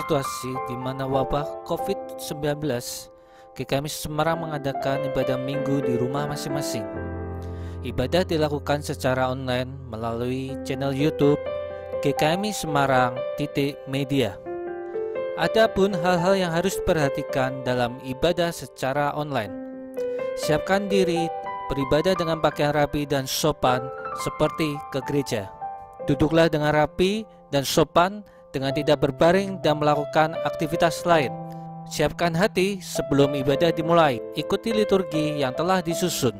situasi di mana wabah COVID-19, GKMI Semarang mengadakan ibadah minggu di rumah masing-masing. Ibadah dilakukan secara online melalui channel YouTube GKMI Semarang Media. Adapun hal-hal yang harus diperhatikan dalam ibadah secara online. Siapkan diri beribadah dengan pakaian rapi dan sopan seperti ke gereja. Duduklah dengan rapi dan sopan dengan tidak berbaring dan melakukan aktivitas lain. Siapkan hati sebelum ibadah dimulai. Ikuti liturgi yang telah disusun.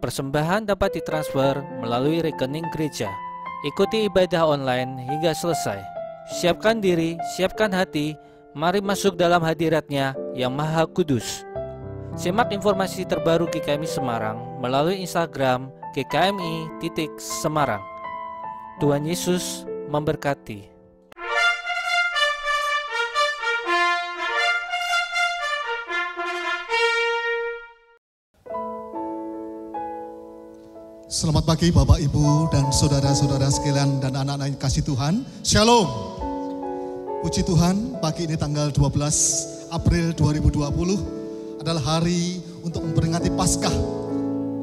Persembahan dapat ditransfer melalui rekening gereja. Ikuti ibadah online hingga selesai. Siapkan diri, siapkan hati. Mari masuk dalam hadiratnya yang Maha Kudus. Simak informasi terbaru GKMI Semarang melalui Instagram GKMI.Semarang. Tuhan Yesus memberkati. Selamat pagi Bapak Ibu dan saudara-saudara sekalian dan anak-anak yang kasih Tuhan. Shalom. Puji Tuhan, pagi ini tanggal 12 April 2020 adalah hari untuk memperingati Paskah,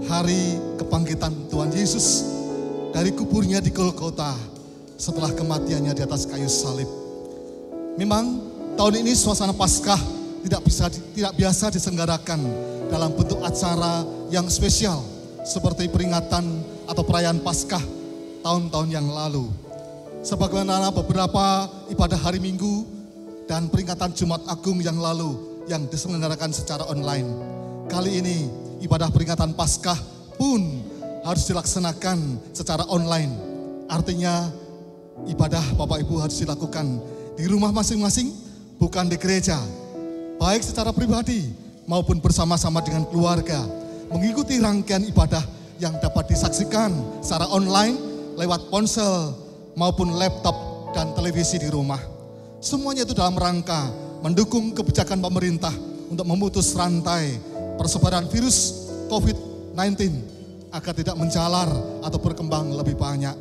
hari kebangkitan Tuhan Yesus dari kuburnya di Golgota setelah kematiannya di atas kayu salib. Memang tahun ini suasana Paskah tidak biasa diselenggarakan dalam bentuk acara yang spesial seperti peringatan atau perayaan Paskah tahun-tahun yang lalu. Sebagaimana beberapa ibadah hari Minggu dan peringatan Jumat Agung yang lalu yang diselenggarakan secara online. Kali ini ibadah peringatan Paskah pun harus dilaksanakan secara online. Artinya ibadah Bapak Ibu harus dilakukan di rumah masing-masing, bukan di gereja. Baik secara pribadi maupun bersama-sama dengan keluarga. Mengikuti rangkaian ibadah yang dapat disaksikan secara online lewat ponsel maupun laptop dan televisi di rumah. Semuanya itu dalam rangka mendukung kebijakan pemerintah untuk memutus rantai persebaran virus COVID-19 agar tidak menjalar atau berkembang lebih banyak.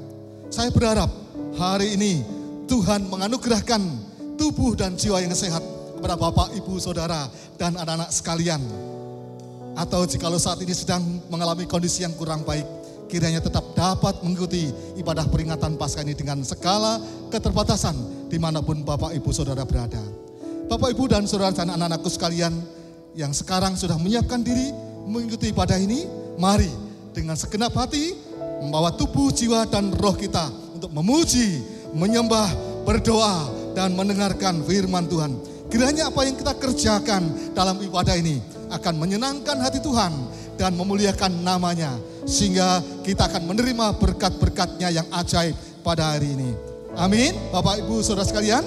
Saya berharap hari ini Tuhan menganugerahkan tubuh dan jiwa yang sehat kepada Bapak, Ibu, Saudara, dan anak-anak sekalian. Atau jikalau saat ini sedang mengalami kondisi yang kurang baik, kiranya tetap dapat mengikuti ibadah peringatan Paskah ini dengan segala keterbatasan dimanapun Bapak, Ibu, Saudara berada. Bapak, Ibu, dan Saudara dan anak-anakku sekalian yang sekarang sudah menyiapkan diri mengikuti ibadah ini, mari dengan segenap hati membawa tubuh, jiwa, dan roh kita untuk memuji, menyembah, berdoa, dan mendengarkan firman Tuhan. Kiranya apa yang kita kerjakan dalam ibadah ini akan menyenangkan hati Tuhan dan memuliakan namanya, sehingga kita akan menerima berkat-berkatnya yang ajaib pada hari ini. Amin. Bapak, Ibu, Saudara sekalian,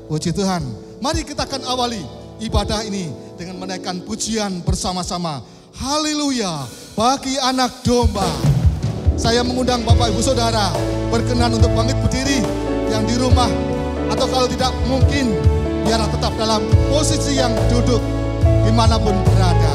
puji Tuhan. Mari kita akan awali ibadah ini dengan menaikkan pujian bersama-sama. Haleluya bagi anak domba. Saya mengundang Bapak, Ibu, Saudara berkenan untuk bangkit berdiri yang di rumah, atau kalau tidak mungkin biarlah tetap dalam posisi yang duduk dimanapun berada.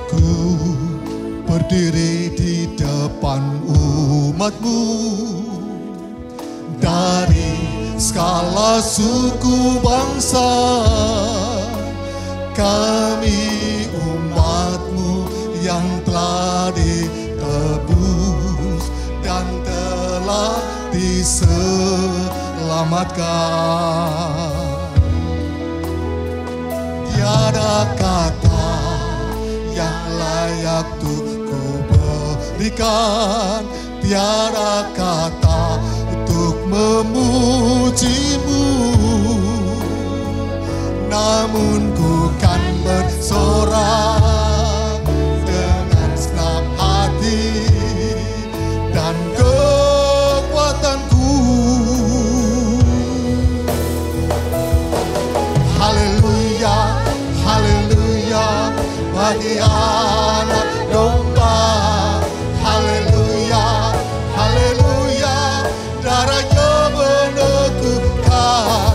Ku berdiri di depan umatmu dari segala suku bangsa. Kami umatmu yang telah ditebus dan telah diselamatkan. Tiada kata yang layak untuk ku berikan, tiada kata untuk memujimu. Namun ku kan bersorak dengan senang hati dan kekuatanku. Haleluya, haleluya bagi anak domba. Haleluya, haleluya darahnya menentukan.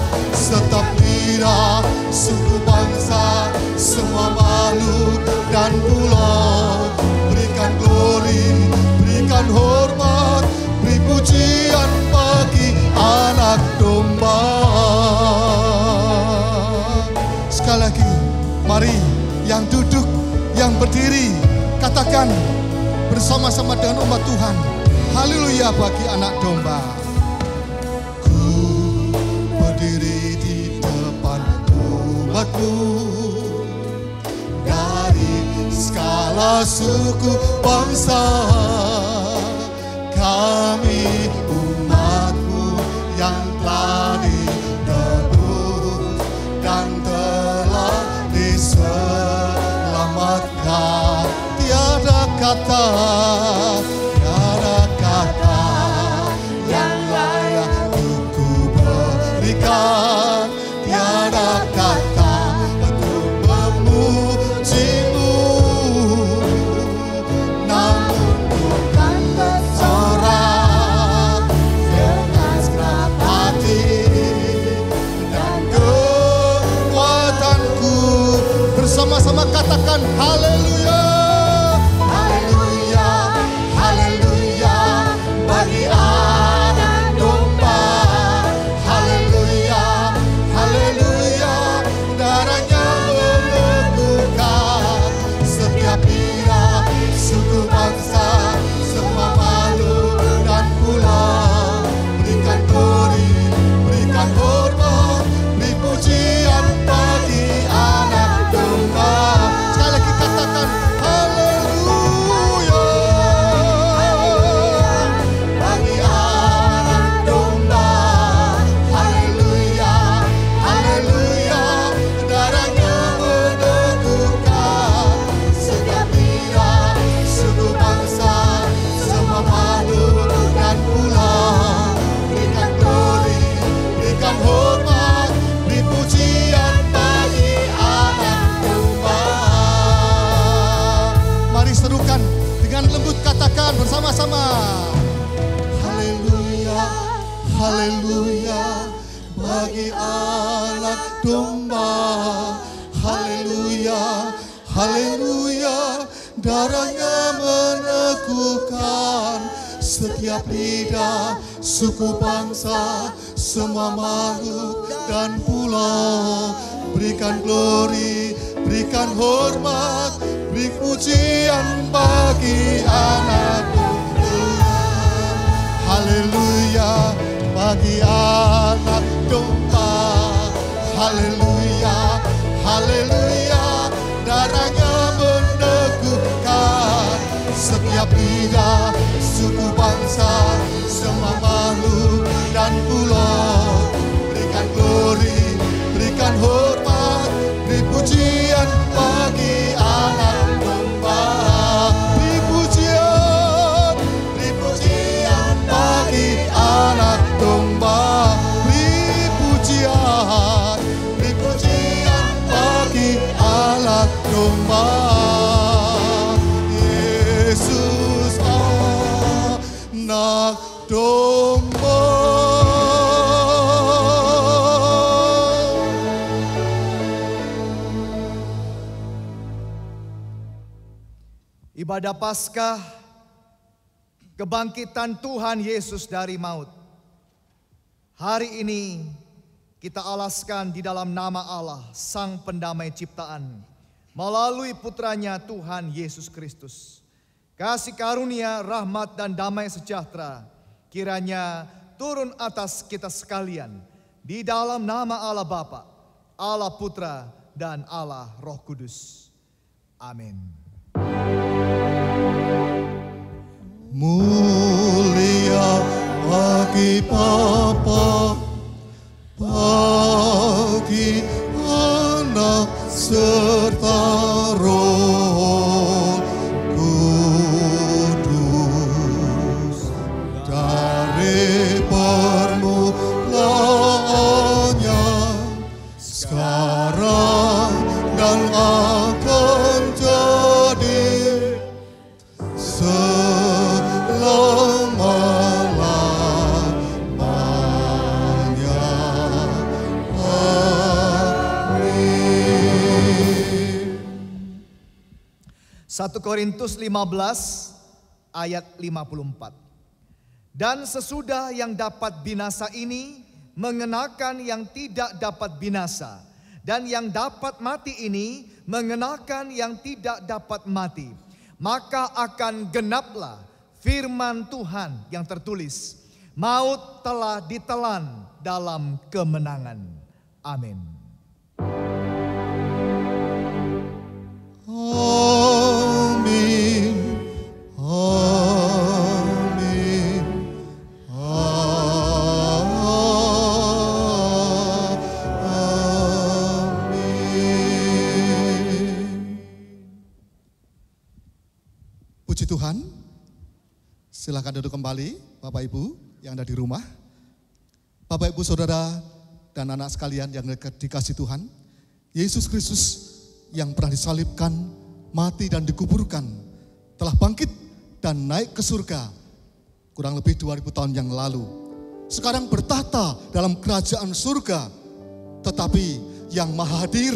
Sekali lagi, mari yang duduk, yang berdiri, katakan bersama-sama dengan umat Tuhan, haleluya bagi anak domba. Ku berdiri di depan umatmu, dari segala suku bangsa, kami umatmu yang telah ditebus dan telah diselamatkan. Tiada kata yang layak untuk ku berikan, tiada kata untuk memujimu, namun bukan bersorak dengan segenap hati dan kekuatanku. Bersama-sama katakan haleluya, haleluya, haleluya bagi anak domba, haleluya, haleluya, darahnya menebuskan setiap lidah, suku bangsa, semua makhluk dan pulau. Berikan glory, berikan hormat, beri pujian bagi anak domba. Sekali lagi katakan haleluya, bagi anak domba, haleluya, haleluya, darahnya menebuskan setiap lidah, suku bangsa, semua makhluk dan pulau. Berikan glory, berikan hormat, beri pujian bagi anak domba. Mari serukan dengan lembut, katakan bersama-sama haleluya, haleluya bagi anak domba, haleluya, haleluya, darahnya meneguhkan setiap lidah, suku bangsa, semua makhluk dan pulau. Berikan glory, berikan hormat, beri pujian bagi anak domba. Haleluya bagi anak domba, haleluya, haleluya, darahnya meneguhkan setiap lidah, suku bangsa, semua makhluk dan pulau. Berikan glory, berikan hormat, beri pujian bagi anak domba. Beri pujian bagi anak domba. Beri pujian bagi anak domba. Yesus anak domba. Ibadah Paskah, kebangkitan Tuhan Yesus dari maut. Hari ini kita alaskan di dalam nama Allah, Sang Pendamai Ciptaan, melalui putranya Tuhan Yesus Kristus. Kasih karunia, rahmat dan damai sejahtera kiranya turun atas kita sekalian di dalam nama Allah Bapa, Allah Putra dan Allah Roh Kudus. Amin. Mulia bagi Bapa, bagi Anak serta Roh Kudus, dari permulaannya, sekarang dan akan jadi selama-lamanya. Amin. 1 Korintus 15 ayat 54. Dan sesudah yang dapat binasa ini mengenakan yang tidak dapat binasa, Dan yang dapat mati ini mengenakan yang tidak dapat mati. Maka akan genaplah firman Tuhan yang tertulis, maut telah ditelan dalam kemenangan. Amin. Amin. Amin. Amin. Puji Tuhan. Silakan duduk kembali, Bapak Ibu yang ada di rumah. Bapak Ibu Saudara dan anak sekalian yang dikasih Tuhan, Yesus Kristus yang pernah disalibkan, mati dan dikuburkan, telah bangkit dan naik ke surga kurang lebih 2000 tahun yang lalu. Sekarang bertahta dalam kerajaan surga, tetapi yang maha hadir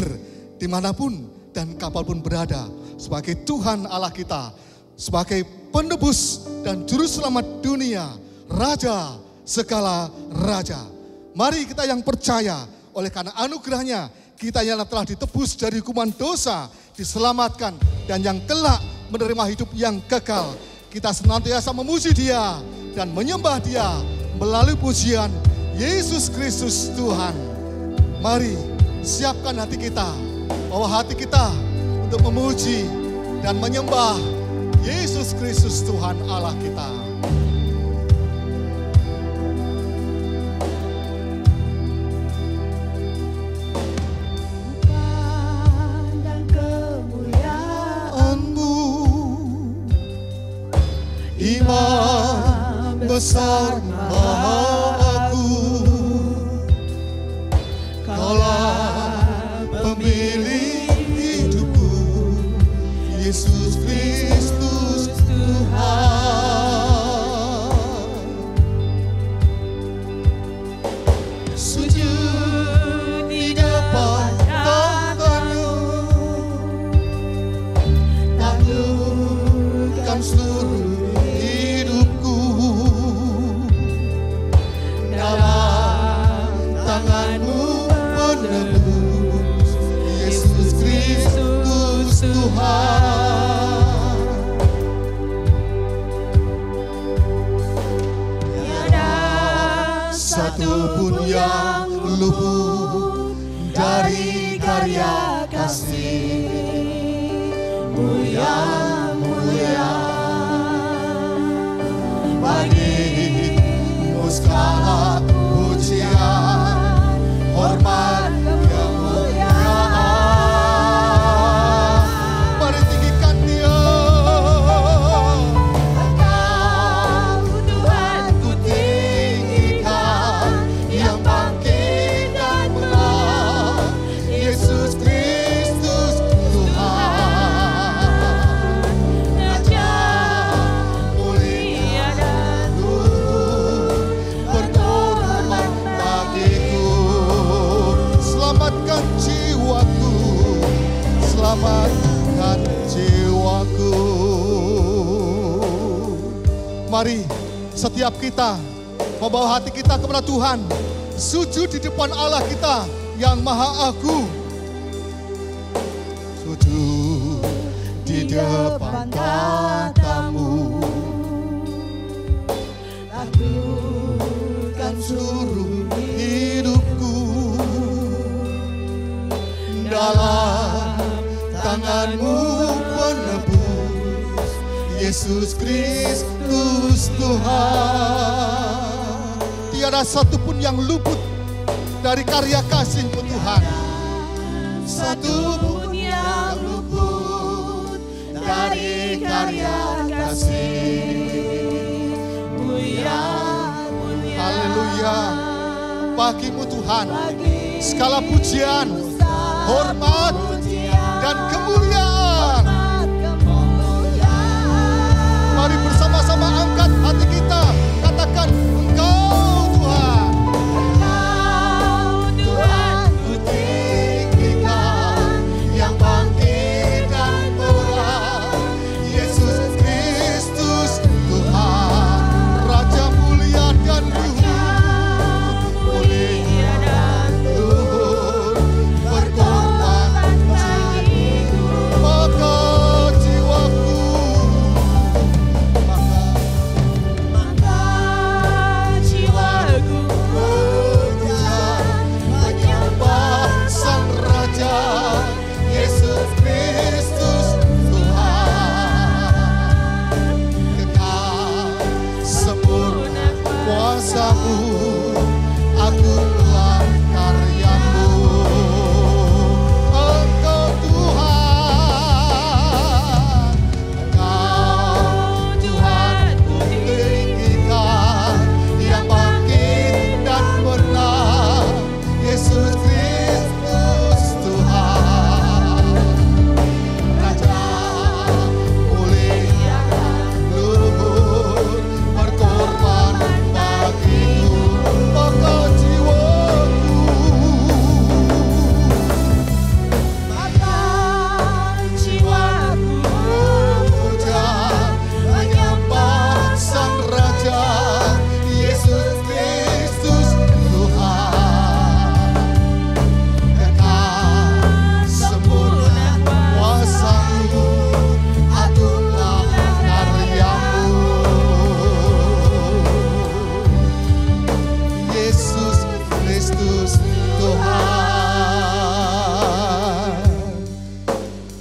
dimanapun dan kapanpun berada sebagai Tuhan Allah kita, sebagai penebus dan juru selamat dunia, Raja segala raja. Mari kita yang percaya, oleh karena anugerahnya kita yang telah ditebus dari hukuman dosa, diselamatkan, dan yang kelak menerima hidup yang kekal. Kita senantiasa memuji Dia dan menyembah Dia melalui pujian Yesus Kristus Tuhan. Mari siapkan hati kita, bawa hati kita untuk memuji dan menyembah Yesus Kristus Tuhan Allah kita. Imam besar Maha Agung, Kaulah pemilik hidupku, Yesus Kristus Tuhan. Sujud di depan tangan-Mu, taklukkan seluruh Tuhan. Tiada satupun yang luput dari karya kasih mulia bagi-Mu segala pujian, hormat, selamatkan jiwaku. Mari setiap kita membawa hati kita kepada Tuhan, sujud di depan Allah kita yang maha agung. Sujud di depan tatamu, taklukkan seluruh hidupku dalam tangan-Mu penebus, Yesus Kristus Tuhan. Tiada satupun yang luput dari karya kasih-Mu Tuhan. Satupun yang luput dari karya kasih-Mu yang mulia. Haleluya. Bagi-Mu Tuhan segala pujian, hormat, dan kemuliaan. Mari bersama-sama angkat hati kita, katakan Engkau Tuhan. Engkau Tuhan, ku tinggikan, yang bangkit dan murah, Yesus Kristus Tuhan, Raja mulia dan luhur, mulia dan luhur, berkuasa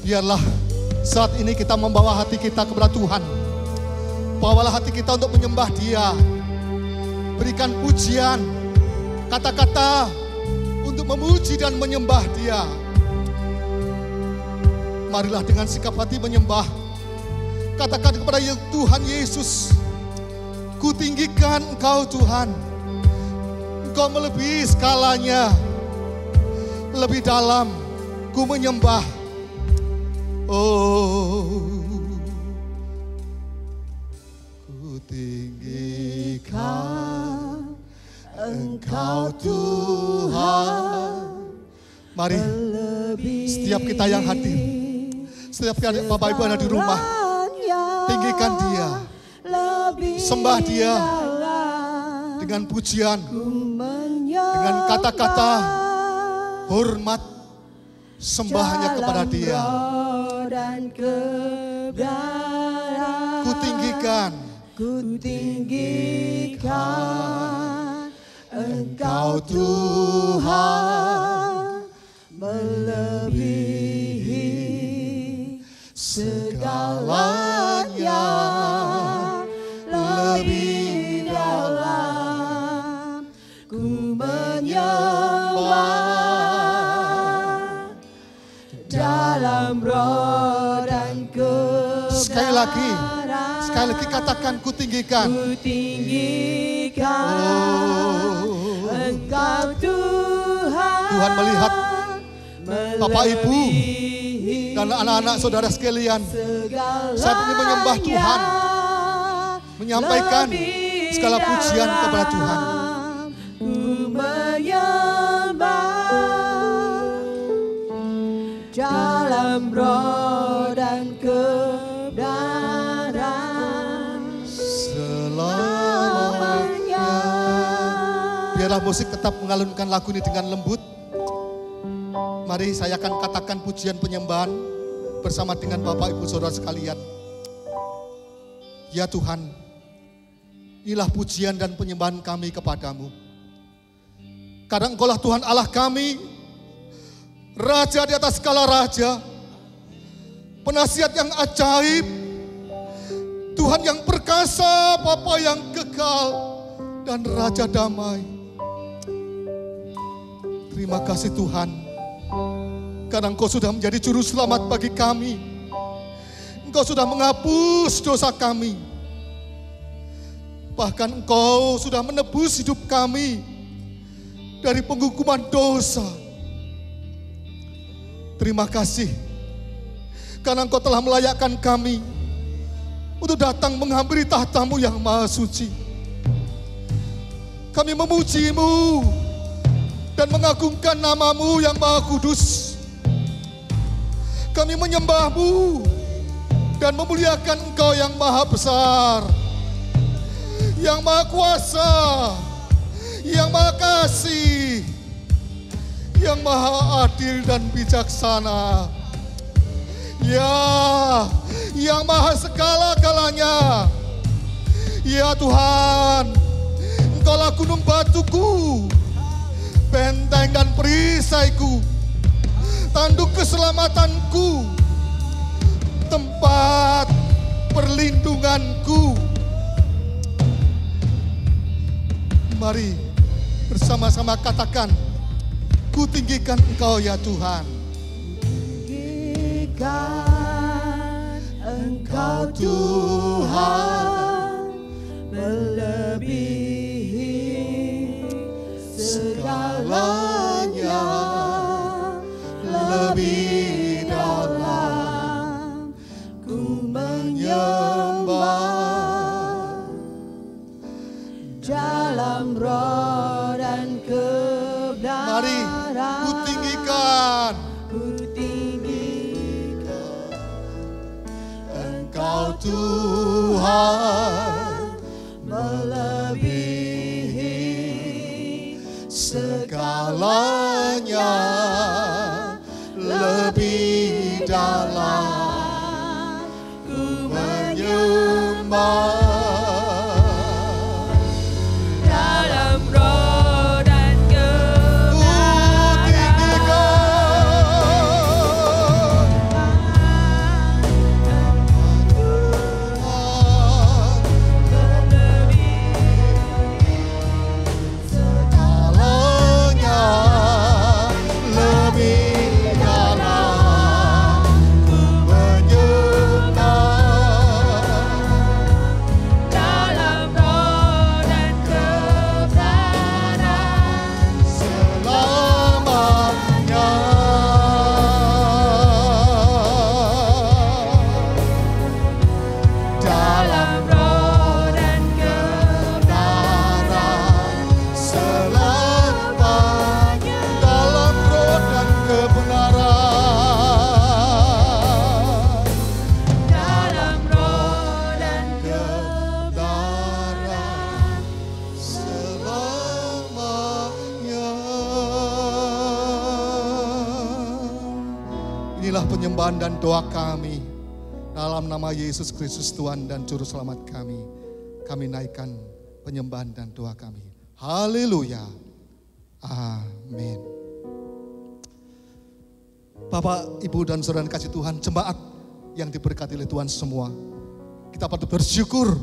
Biarlah saat ini kita membawa hati kita kepada Tuhan. Bawalah hati kita untuk menyembah Dia. Berikan pujian, kata-kata untuk memuji dan menyembah Dia. Marilah dengan sikap hati menyembah. Katakan kepada Tuhan Yesus, ku tinggikan Engkau Tuhan. Engkau melebihi skalanya. Lebih dalam ku menyembah. Oh, ku tinggikan Engkau Tuhan. Mari setiap kita yang hadir, setiap Bapak Ibu ada di rumah, tinggikan Dia, sembah Dia dengan pujian, dengan kata-kata hormat, sembahnya kepada Dia. Ku tinggikan Engkau Tuhan, melebihi segalanya, lebih dalam ku menyembah dalam roh dan kebenaran. Sekali lagi katakan, ku tinggikan. Ku tinggikan Engkau Tuhan. Tuhan melihat Bapak Ibu dan anak-anak saudara sekalian saat ini menyembah Tuhan, menyampaikan segala pujian kepada Tuhan. Ku menyembah dalam roh dan kebenaran selamanya. Biarlah musik tetap mengalunkan lagu ini dengan lembut. Mari saya akan katakan pujian penyembahan bersama dengan Bapak Ibu Saudara sekalian. Ya Tuhan, inilah pujian dan penyembahan kami kepadamu. Karena Engkaulah Tuhan Allah kami, Raja di atas segala raja, penasihat yang ajaib, Tuhan yang perkasa, Bapa yang kekal, dan Raja damai. Terima kasih Tuhan, karena Engkau sudah menjadi juru selamat bagi kami. Engkau sudah menghapus dosa kami. Bahkan Engkau sudah menebus hidup kami dari penghukuman dosa. Terima kasih, karena Engkau telah melayakkan kami untuk datang menghampiri tahta-Mu yang maha suci. Kami memuji-Mu dan mengagungkan nama-Mu yang maha kudus. Kami menyembah-Mu dan memuliakan Engkau yang maha besar, yang maha kuasa, yang maha kasih, yang maha adil dan bijaksana. Ya, yang maha segala-galanya. Ya Tuhan, Engkaulah gunung batuku, benteng dan perisaiku, tanduk keselamatanku, tempat perlindunganku. Mari bersama-sama katakan, ku tinggikan Engkau ya Tuhan. Tinggikan Engkau Tuhan, melebihi segalanya, lebih dalam ku menyembah dalam roh dan kebenaran. Mari ku tinggikan Engkau Tuhan, melebihi segalanya, lebih dalam ku menyembah dalam roh dan kebenaran. Inilah penyembahan dan doa kami. Dalam nama Yesus Kristus Tuhan dan Juru Selamat kami naikkan penyembahan dan doa kami. Haleluya. Amin. Bapak, Ibu, dan Saudara kasih Tuhan, jemaat yang diberkati oleh Tuhan semua, kita patut bersyukur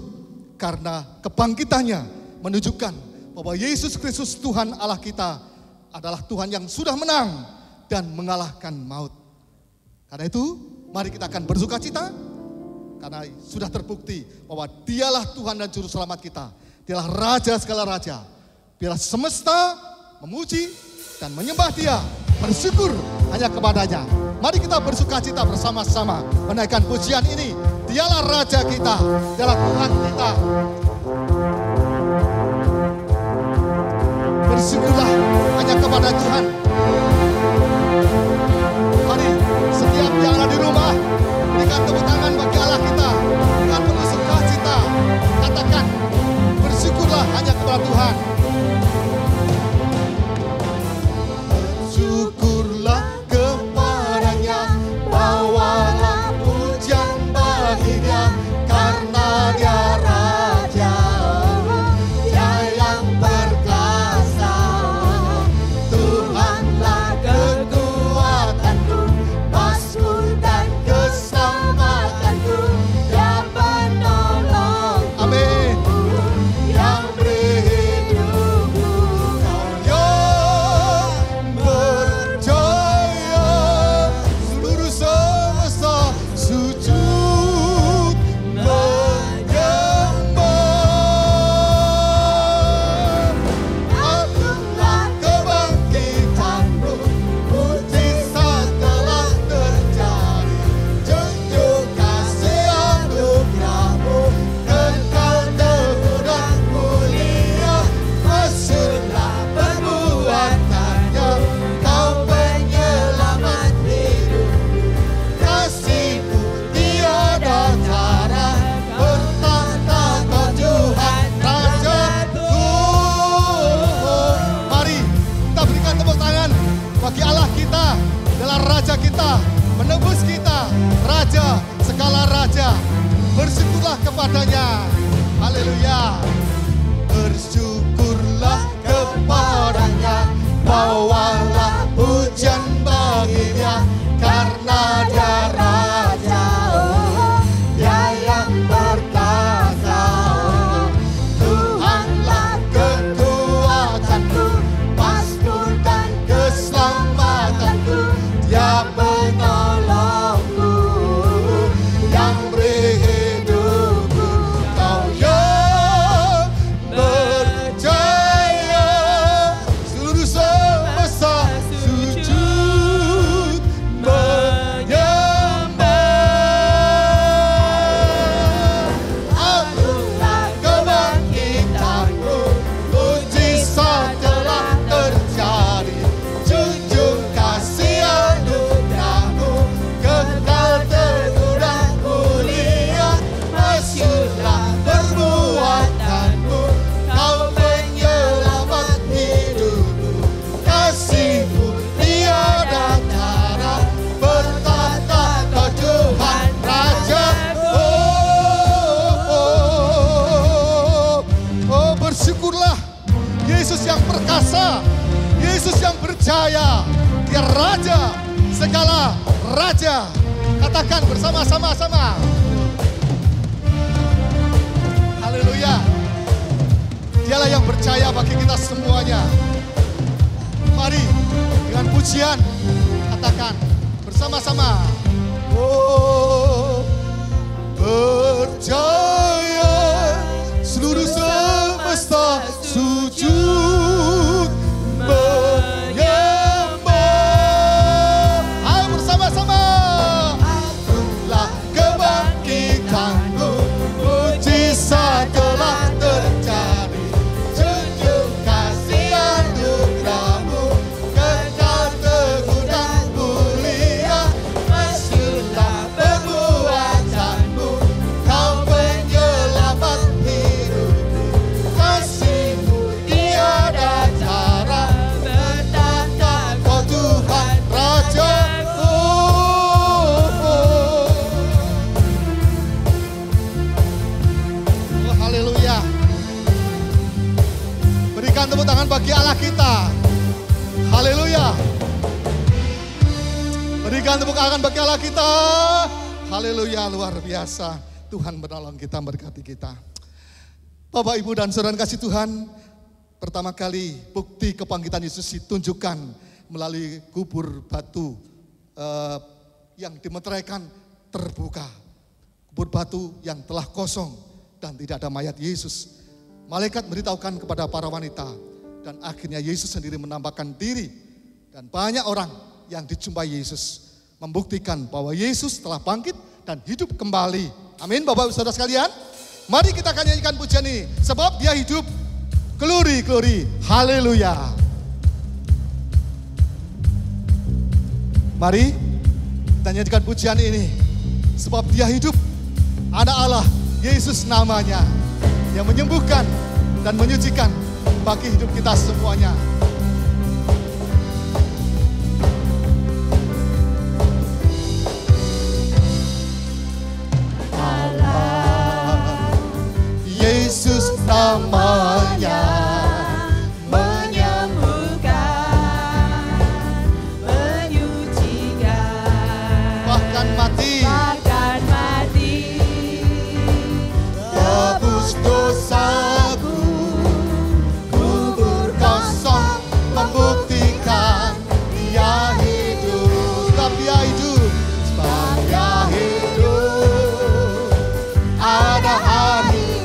karena kebangkitannya menunjukkan bahwa Yesus Kristus Tuhan Allah kita adalah Tuhan yang sudah menang dan mengalahkan maut. Karena itu, mari kita akan bersuka cita karena sudah terbukti bahwa Dialah Tuhan dan Juru Selamat kita. Dialah Raja segala raja. Biarlah semesta memuji dan menyembah Dia, bersyukur hanya kepadanya. Mari kita bersuka cita bersama-sama menaikkan pujian ini. Dialah Raja kita, Dialah Tuhan kita. Bersyukurlah hanya kepada Tuhan. Mari setiap yang ada di rumah, berikan tepuk tangan bagi Allah kita dengan penuh sukacita. Katakan, bersyukurlah hanya kepada Tuhan. Bersyukurlah kepadanya, bawalah pujian baginya, karena Dia Raja, Dia yang perkasa. Tuhanlah kekuatanku, masku dan keselamatanku, Dia penolongku. Amin. Yang beri hidupku, Kau yang percaya. Seluruh semesta sujud menyembah. Agunglah kebangkitanmu, mujizat telah terjadi. Junjung kasih anugerahmu, kekal teguh dan mulia. Masyurlah perbuatannya, Kau penyelamat hidupku. Kasih-Mu tiada tara, bertahta Kau Tuhan Rajaku. Mari kita berikan tepuk tangan bagi Allah kita, adalah Raja kita, menebus kita, Raja segala raja. Bersyukurlah kepadanya. Haleluya. Bersyukurlah kepadanya, bawalah pujian baginya, karena Dia Raja, Dia yang perkasa. Tuhanlah kekuatanku, masku dan keselamatanku, Dia penolongku, yang beri hidupku. Kau yang percaya, seluruh semesta sujud menyembah. Agunglah kebangkitanmu, mujizat telah terjadi. Junjung kasih anugerahmu, kekal teguh dan mulia. Masyurlah perbuatanmu, Kau penyelamat hidupku. Kasih-Mu tiada tara, bertahta Kau Tuhan Rajaku. Oh, bersyukurlah Yesus yang perkasa, Yesus yang berjaya, Dia Raja segala raja. Katakan bersama-sama. Haleluya. Dialah yang percaya bagi kita semuanya. Mari dengan pujian katakan bersama-sama. Oh, percaya, seluruh semesta sujud menyembah. Ayo bersama-sama. Agunglah kebangkitanmu, mujizat telah terjadi. Junjung kasih anugerahmu, kekal teguh tangan bagi Allah kita. Haleluya. Berikan tepuk tangan bagi Allah kita. Haleluya, luar biasa. Tuhan menolong kita, berkati kita. Bapak, Ibu, dan saudara kasih Tuhan, pertama kali bukti kebangkitan Yesus ditunjukkan melalui kubur batu yang dimeteraikan terbuka. Kubur batu yang telah kosong dan tidak ada mayat Yesus. Malaikat memberitahukan kepada para wanita dan akhirnya Yesus sendiri menampakkan diri. Dan banyak orang yang dijumpai Yesus membuktikan bahwa Yesus telah bangkit dan hidup kembali. Amin, Bapak Saudara sekalian. Mari kita akan nyanyikan pujian ini. Sebab dia hidup. Glory, glory, haleluya. Mari kita nyanyikan pujian ini. Sebab dia hidup. Anak Allah, Yesus namanya, yang menyembuhkan dan menyucikan bagi hidup kita semuanya. Yesus namanya, menyembuhkan, menyucikan, bahkan mati, tebus dosaku, kubur kosong membuktikan dia hidup. Sebab dia hidup, sebab dia hidup, ada hari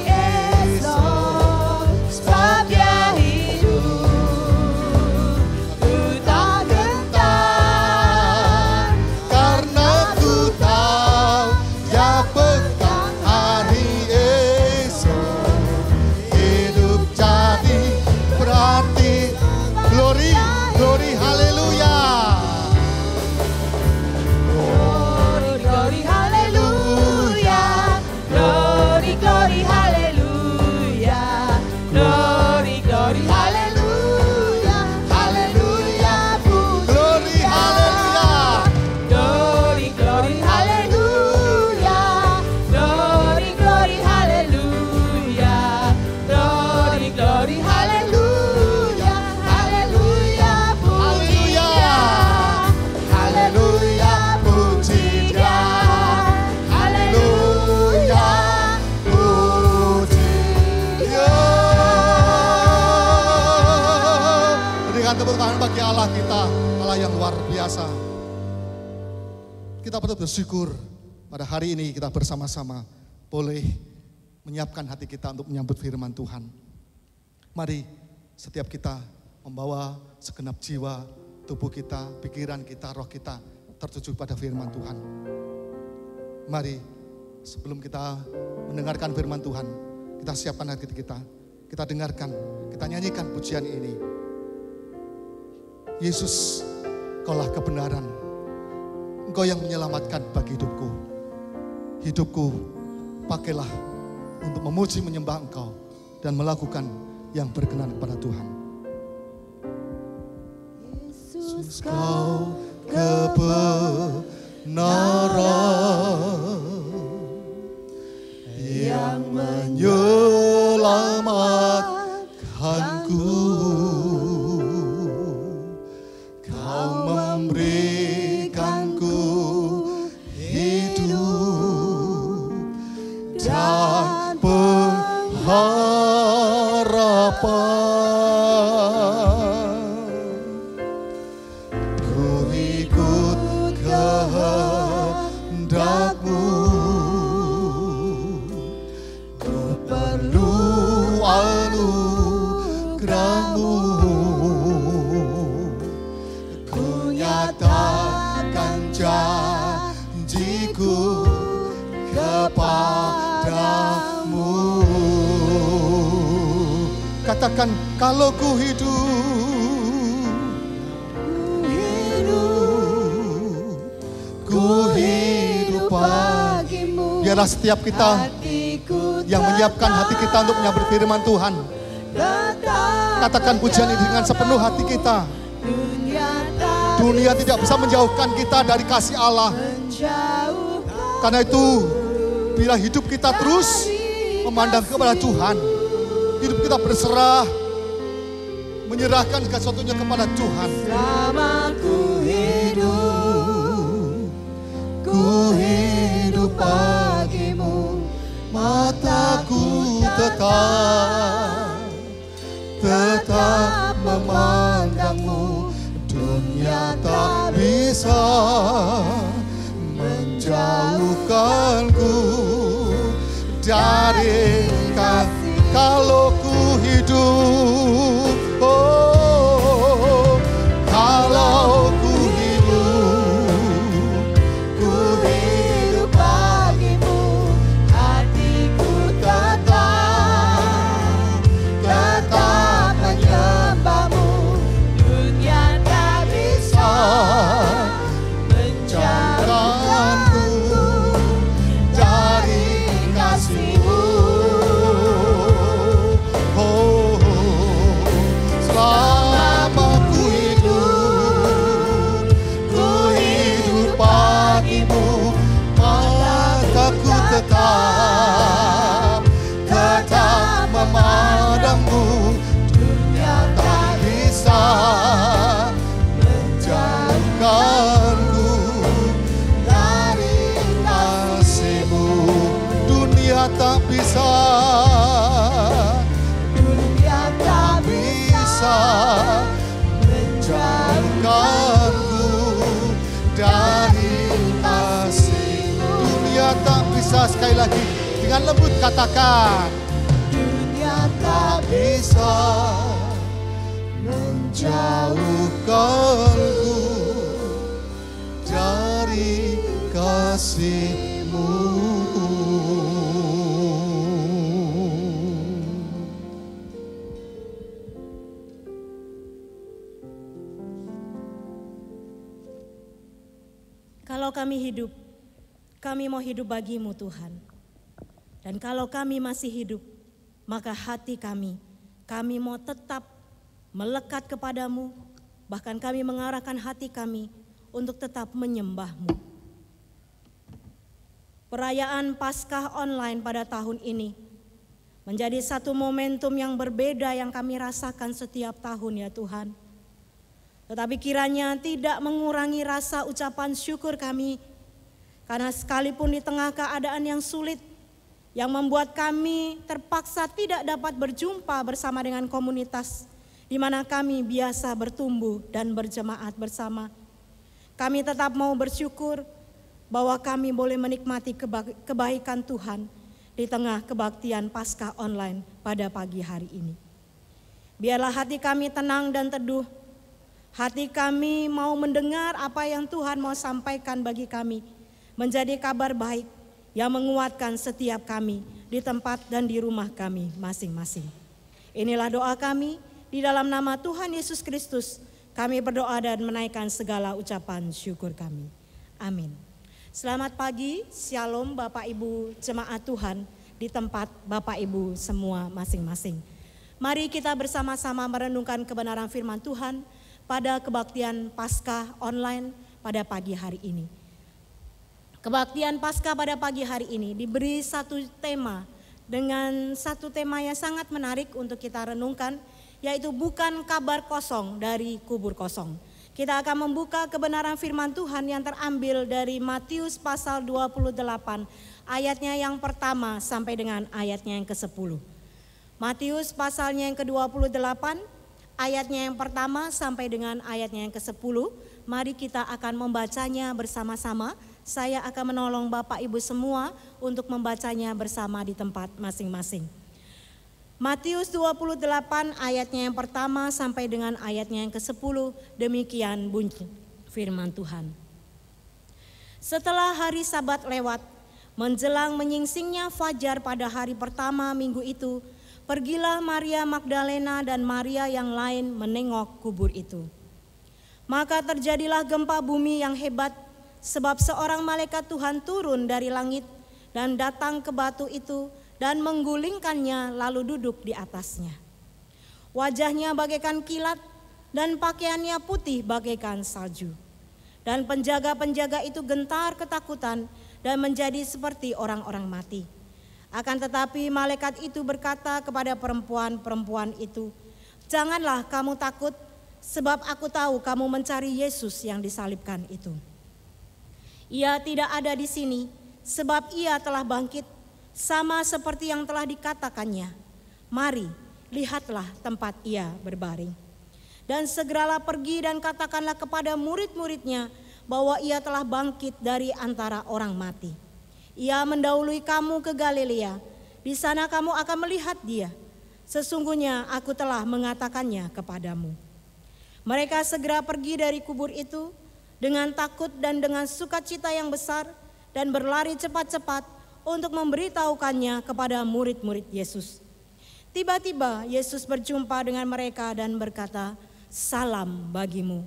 bagi Allah kita, Allah yang luar biasa. Kita patut bersyukur pada hari ini kita bersama-sama boleh menyiapkan hati kita untuk menyambut firman Tuhan. Mari setiap kita membawa segenap jiwa, tubuh kita, pikiran kita, roh kita tertuju pada firman Tuhan. Mari sebelum kita mendengarkan firman Tuhan, kita siapkan hati kita, kita dengarkan, kita nyanyikan pujian ini. Yesus, Kaulah kebenaran. Engkau yang menyelamatkan bagi hidupku. Hidupku pakailah untuk memuji menyembah Engkau dan melakukan yang berkenan kepada Tuhan. Yesus, Kau kebenaran yang menyelamatkanku. Memberikanku hidup dan pengharapan. Ku ikut kehendak-Mu, ku perlu anugerah-Mu. Nyatakan janjiku kepadamu. Katakan, kalau ku hidup bagimu. Biarlah setiap kita yang menyiapkan hati kita untuk menyambut firman Tuhan, katakan pujian ini dengan sepenuh hati kita. Dunia tidak bisa menjauhkan kita dari kasih Allah. Karena itu, bila hidup kita terus memandang kepada Tuhan, hidup kita berserah, menyerahkan segala sesuatunya kepada Tuhan. Selama ku hidup bagimu, Mataku tetap memandangmu. Dunia tak bisa menjauhkanku dari kasih. Kalau ku hidup, oh, kalau ku hidup bagimu, hatiku tetap menyembahmu. Dunia tak bisa menjauhkanku dari kasih-Mu. Oh, selama ku hidup bagimu, mataku tetap memandangmu. Dunia tak bisa menjauhkanku dari kasih-Mu. Dunia tak bisa menjauhkanku dari kasih-Mu. Dunia tak bisa, sekali lagi dengan lembut katakan, dunia tak bisa menjauhkanku dari kasih-Mu. Kalau kami hidup, kami mau hidup bagi-Mu Tuhan. Dan kalau kami masih hidup, maka hati kami mau tetap melekat kepadamu, bahkan kami mengarahkan hati kami untuk tetap menyembah-Mu. Perayaan Paskah online pada tahun ini menjadi satu momentum yang berbeda yang kami rasakan setiap tahun ya Tuhan. Tetapi kiranya tidak mengurangi rasa ucapan syukur kami, karena sekalipun di tengah keadaan yang sulit, yang membuat kami terpaksa tidak dapat berjumpa bersama dengan komunitas, di mana kami biasa bertumbuh dan berjemaat bersama. Kami tetap mau bersyukur bahwa kami boleh menikmati kebaikan Tuhan di tengah kebaktian Paskah online pada pagi hari ini. Biarlah hati kami tenang dan teduh. Hati kami mau mendengar apa yang Tuhan mau sampaikan bagi kami, menjadi kabar baik yang menguatkan setiap kami di tempat dan di rumah kami masing-masing. Inilah doa kami, di dalam nama Tuhan Yesus Kristus kami berdoa dan menaikkan segala ucapan syukur kami. Amin. Selamat pagi, Shalom Bapak Ibu jemaat Tuhan di tempat Bapak Ibu semua masing-masing. Mari kita bersama-sama merenungkan kebenaran firman Tuhan pada kebaktian Paskah online pada pagi hari ini. Kebaktian Paskah pada pagi hari ini diberi satu tema dengan satu tema yang sangat menarik untuk kita renungkan, yaitu bukan kabar kosong dari kubur kosong. Kita akan membuka kebenaran firman Tuhan yang terambil dari Matius pasal 28 ayatnya yang pertama sampai dengan ayatnya yang ke-10. Matius pasalnya yang ke-28 ayatnya yang pertama sampai dengan ayatnya yang ke-10. Mari kita akan membacanya bersama-sama. Saya akan menolong Bapak Ibu semua untuk membacanya bersama di tempat masing-masing. Matius 28 ayatnya yang pertama sampai dengan ayatnya yang ke-10. Demikian bunyi firman Tuhan. Setelah hari Sabat lewat, menjelang menyingsingnya fajar pada hari pertama minggu itu, pergilah Maria Magdalena dan Maria yang lain menengok kubur itu. Maka terjadilah gempa bumi yang hebat, sebab seorang malaikat Tuhan turun dari langit dan datang ke batu itu dan menggulingkannya lalu duduk di atasnya. Wajahnya bagaikan kilat dan pakaiannya putih bagaikan salju. Dan penjaga-penjaga itu gentar ketakutan dan menjadi seperti orang-orang mati. Akan tetapi malaikat itu berkata kepada perempuan-perempuan itu, Janganlah kamu takut, sebab aku tahu kamu mencari Yesus yang disalibkan itu. Ia tidak ada di sini, sebab ia telah bangkit, sama seperti yang telah dikatakannya. Mari, lihatlah tempat ia berbaring. Dan segeralah pergi dan katakanlah kepada murid-muridnya bahwa ia telah bangkit dari antara orang mati. Ia mendahului kamu ke Galilea, di sana kamu akan melihat dia. Sesungguhnya aku telah mengatakannya kepadamu. Mereka segera pergi dari kubur itu dengan takut dan dengan sukacita yang besar dan berlari cepat-cepat untuk memberitahukannya kepada murid-murid Yesus. Tiba-tiba Yesus berjumpa dengan mereka dan berkata, "Salam bagimu."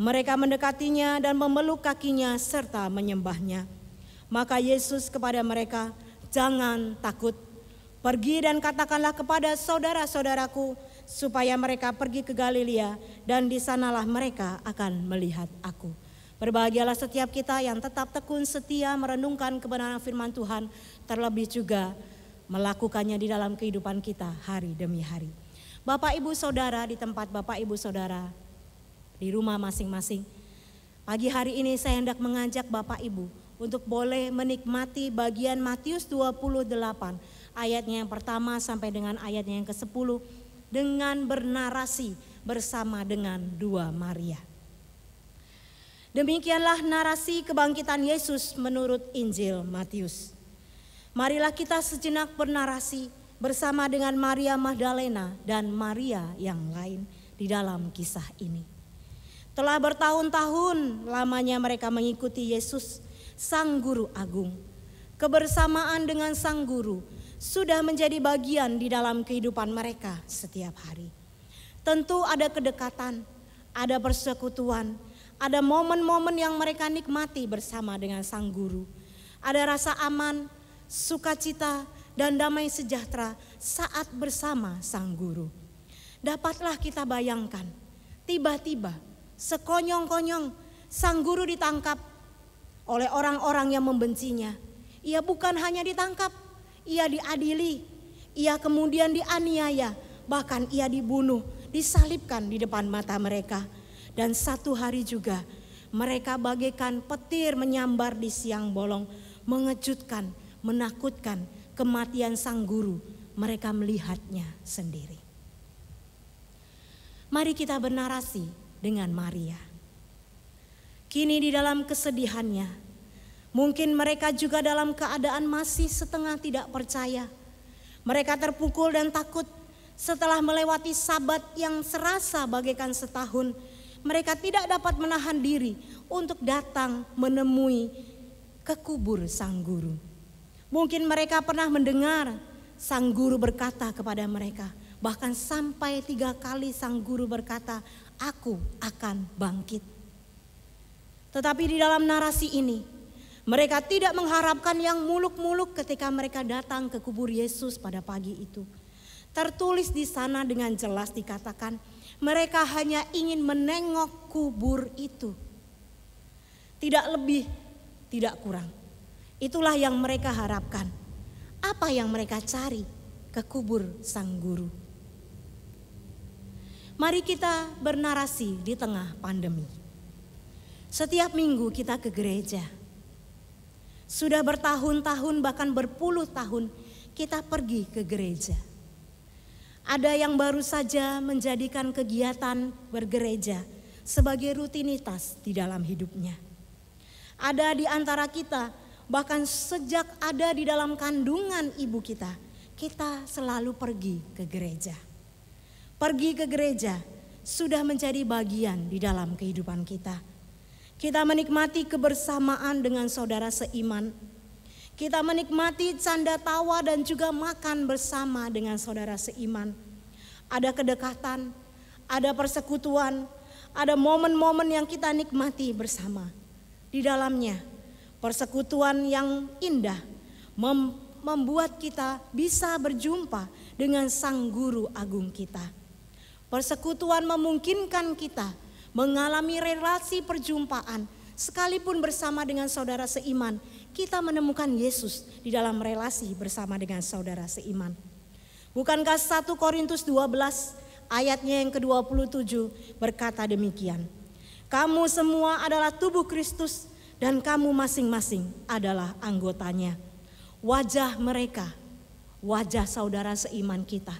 Mereka mendekatinya dan memeluk kakinya serta menyembahnya. Maka Yesus kepada mereka, "Jangan takut. Pergi dan katakanlah kepada saudara-saudaraku supaya mereka pergi ke Galilea dan di sanalah mereka akan melihat aku." Berbahagialah setiap kita yang tetap tekun setia merenungkan kebenaran firman Tuhan, terlebih juga melakukannya di dalam kehidupan kita hari demi hari. Bapak Ibu Saudara, di tempat Bapak Ibu Saudara, di rumah masing-masing, pagi hari ini saya hendak mengajak Bapak Ibu untuk boleh menikmati bagian Matius 28 ayatnya yang pertama sampai dengan ayatnya yang ke-10 dengan bernarasi bersama dengan dua Maria. Demikianlah narasi kebangkitan Yesus menurut Injil Matius. Marilah kita sejenak bernarasi bersama dengan Maria Magdalena dan Maria yang lain di dalam kisah ini. Telah bertahun-tahun lamanya mereka mengikuti Yesus, Sang Guru Agung. Kebersamaan dengan Sang Guru sudah menjadi bagian di dalam kehidupan mereka setiap hari. Tentu ada kedekatan, ada persekutuan, ada momen-momen yang mereka nikmati bersama dengan Sang Guru. Ada rasa aman, sukacita, dan damai sejahtera saat bersama Sang Guru. Dapatlah kita bayangkan, tiba-tiba sekonyong-konyong Sang Guru ditangkap oleh orang-orang yang membencinya. Ia bukan hanya ditangkap, ia diadili, ia kemudian dianiaya, bahkan ia dibunuh, disalibkan di depan mata mereka. Dan satu hari juga mereka bagaikan petir menyambar di siang bolong, mengejutkan, menakutkan kematian Sang Guru. Mereka melihatnya sendiri. Mari kita bernarasi dengan Maria. Kini di dalam kesedihannya, mungkin mereka juga dalam keadaan masih setengah tidak percaya. Mereka terpukul dan takut setelah melewati Sabat yang serasa bagaikan setahun. Mereka tidak dapat menahan diri untuk datang menemui ke kubur Sang Guru. Mungkin mereka pernah mendengar Sang Guru berkata kepada mereka, bahkan sampai 3 kali Sang Guru berkata, "Aku akan bangkit." Tetapi di dalam narasi ini, mereka tidak mengharapkan yang muluk-muluk ketika mereka datang ke kubur Yesus pada pagi itu. Tertulis di sana dengan jelas dikatakan, mereka hanya ingin menengok kubur itu. Tidak lebih, tidak kurang. Itulah yang mereka harapkan. Apa yang mereka cari ke kubur Sang Guru? Mari kita bernarasi di tengah pandemi. Setiap minggu kita ke gereja. Sudah bertahun-tahun bahkan berpuluh tahun kita pergi ke gereja. Ada yang baru saja menjadikan kegiatan bergereja sebagai rutinitas di dalam hidupnya. Ada di antara kita bahkan sejak ada di dalam kandungan ibu kita selalu pergi ke gereja. Pergi ke gereja sudah menjadi bagian di dalam kehidupan kita. Kita menikmati kebersamaan dengan saudara seiman. Kita menikmati canda tawa dan juga makan bersama dengan saudara seiman. Ada kedekatan, ada persekutuan, ada momen-momen yang kita nikmati bersama. Di dalamnya persekutuan yang indah membuat kita bisa berjumpa dengan Sang Guru Agung kita. Persekutuan memungkinkan kita mengalami relasi perjumpaan, sekalipun bersama dengan saudara seiman, kita menemukan Yesus di dalam relasi bersama dengan saudara seiman. Bukankah 1 Korintus 12 ayatnya yang ke-27 berkata demikian. Kamu semua adalah tubuh Kristus dan kamu masing-masing adalah anggotanya. Wajah mereka, wajah saudara seiman kita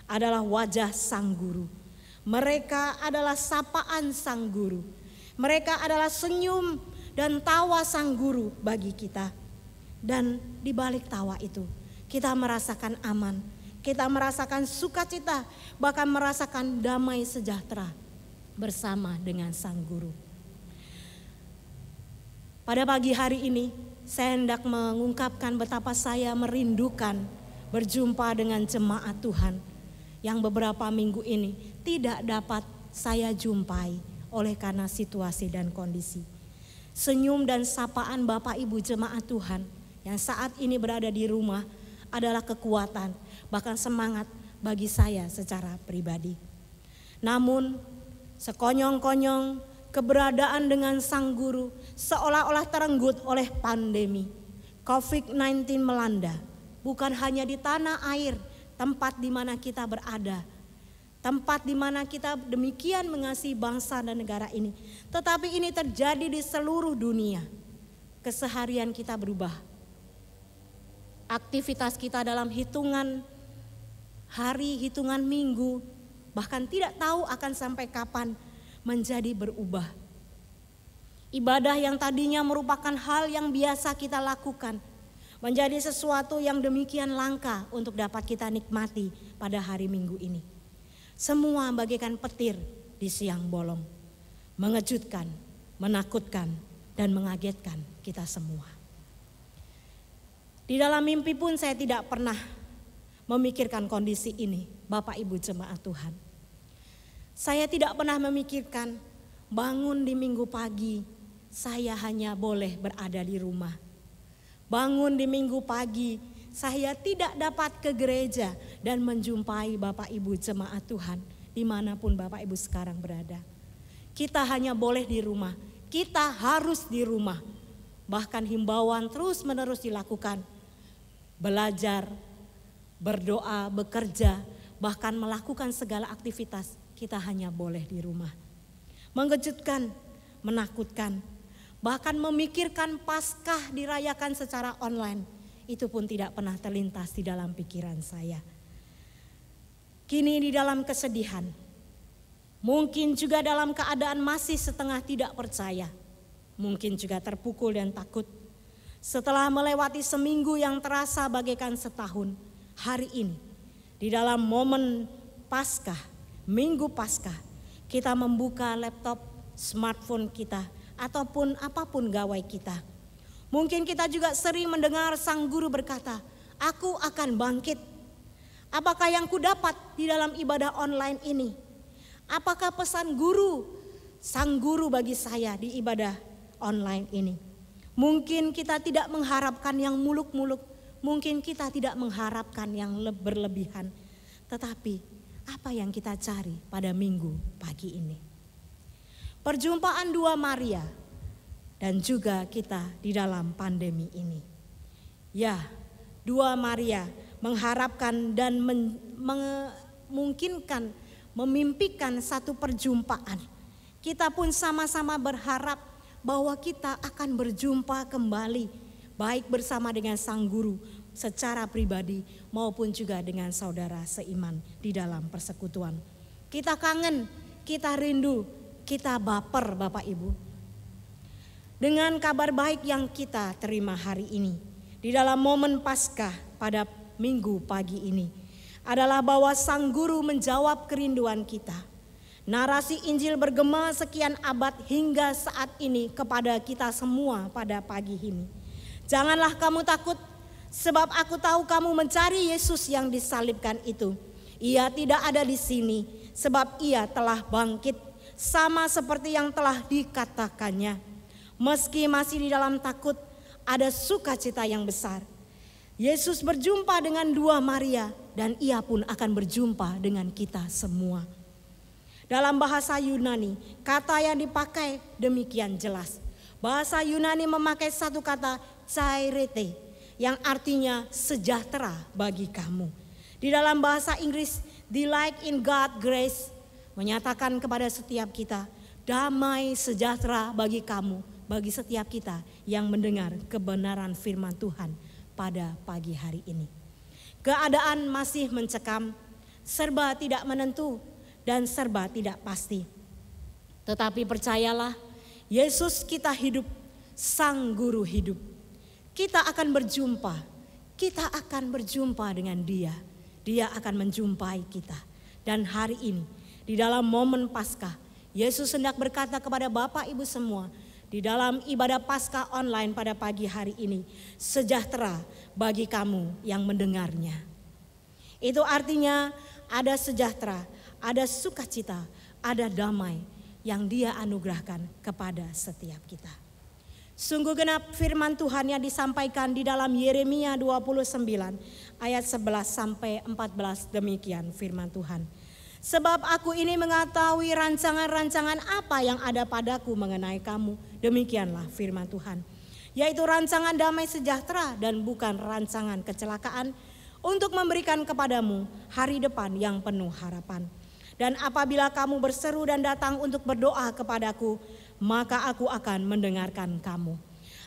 adalah wajah Sang Guru. Mereka adalah sapaan Sang Guru. Mereka adalah senyum dan tawa Sang Guru bagi kita. Dan di balik tawa itu kita merasakan aman, kita merasakan sukacita, bahkan merasakan damai sejahtera bersama dengan Sang Guru. Pada pagi hari ini saya hendak mengungkapkan betapa saya merindukan berjumpa dengan jemaat Tuhan yang beberapa minggu ini tidak dapat saya jumpai oleh karena situasi dan kondisi. Senyum dan sapaan Bapak Ibu jemaat Tuhan yang saat ini berada di rumah adalah kekuatan, bahkan semangat bagi saya secara pribadi. Namun sekonyong-konyong keberadaan dengan Sang Guru seolah-olah terenggut oleh pandemi. COVID-19 melanda, bukan hanya di tanah air, tempat di mana kita berada, tempat di mana kita demikian mengasihi bangsa dan negara ini, tetapi ini terjadi di seluruh dunia. Keseharian kita berubah. Aktivitas kita dalam hitungan hari, hitungan minggu, bahkan tidak tahu akan sampai kapan menjadi berubah. Ibadah yang tadinya merupakan hal yang biasa kita lakukan menjadi sesuatu yang demikian langka untuk dapat kita nikmati pada hari Minggu ini. Semua bagaikan petir di siang bolong, mengejutkan, menakutkan, dan mengagetkan kita semua. Di dalam mimpi pun saya tidak pernah memikirkan kondisi ini, Bapak Ibu jemaat Tuhan. Saya tidak pernah memikirkan bangun di Minggu pagi, saya hanya boleh berada di rumah. Bangun di Minggu pagi, saya tidak dapat ke gereja dan menjumpai Bapak Ibu jemaat Tuhan dimanapun Bapak Ibu sekarang berada. Kita hanya boleh di rumah, kita harus di rumah. Bahkan himbauan terus menerus dilakukan. Belajar, berdoa, bekerja, bahkan melakukan segala aktivitas, kita hanya boleh di rumah. Mengejutkan, menakutkan, bahkan memikirkan Paskah dirayakan secara online, itu pun tidak pernah terlintas di dalam pikiran saya. Kini di dalam kesedihan, mungkin juga dalam keadaan masih setengah tidak percaya, mungkin juga terpukul dan takut. Setelah melewati seminggu yang terasa bagaikan setahun, hari ini di dalam momen Paskah, Minggu Paskah, kita membuka laptop, smartphone kita, ataupun apapun gawai kita. Mungkin kita juga sering mendengar Sang Guru berkata, aku akan bangkit. Apakah yang kudapat di dalam ibadah online ini? Apakah pesan Guru, Sang Guru bagi saya di ibadah online ini? Mungkin kita tidak mengharapkan yang muluk-muluk, mungkin kita tidak mengharapkan yang berlebihan. Tetapi apa yang kita cari pada Minggu pagi ini? Perjumpaan dua Maria dan juga kita di dalam pandemi ini. Ya, dua Maria mengharapkan dan memungkinkan, memimpikan satu perjumpaan. Kita pun sama-sama berharap bahwa kita akan berjumpa kembali, baik bersama dengan Sang Guru secara pribadi maupun juga dengan saudara seiman di dalam persekutuan. Kita kangen, kita rindu, kita baper Bapak Ibu. Dengan kabar baik yang kita terima hari ini di dalam momen Paskah pada Minggu pagi ini adalah bahwa Sang Guru menjawab kerinduan kita. Narasi Injil bergema sekian abad hingga saat ini kepada kita semua pada pagi ini. Janganlah kamu takut, sebab aku tahu kamu mencari Yesus yang disalibkan itu. Ia tidak ada di sini, sebab ia telah bangkit, sama seperti yang telah dikatakannya. Meski masih di dalam takut, ada sukacita yang besar. Yesus berjumpa dengan dua Maria dan ia pun akan berjumpa dengan kita semua. Dalam bahasa Yunani, kata yang dipakai demikian jelas. Bahasa Yunani memakai satu kata chairete yang artinya sejahtera bagi kamu. Di dalam bahasa Inggris delight in God grace, menyatakan kepada setiap kita, damai sejahtera bagi kamu, bagi setiap kita yang mendengar kebenaran firman Tuhan pada pagi hari ini. Keadaan masih mencekam, serba tidak menentu dan serba tidak pasti. Tetapi percayalah, Yesus kita hidup, Sang Guru hidup. Kita akan berjumpa dengan Dia. Dia akan menjumpai kita. Dan hari ini, di dalam momen Paskah, Yesus hendak berkata kepada Bapak Ibu semua, di dalam ibadah Paskah online pada pagi hari ini, sejahtera bagi kamu yang mendengarnya. Itu artinya ada sejahtera, ada sukacita, ada damai yang Dia anugerahkan kepada setiap kita. Sungguh genap firman Tuhan yang disampaikan di dalam Yeremia 29 ayat 11 sampai 14, demikian firman Tuhan. Sebab aku ini mengetahui rancangan-rancangan apa yang ada padaku mengenai kamu, demikianlah firman Tuhan. Yaitu rancangan damai sejahtera dan bukan rancangan kecelakaan, untuk memberikan kepadamu hari depan yang penuh harapan. Dan apabila kamu berseru dan datang untuk berdoa kepadaku, maka aku akan mendengarkan kamu.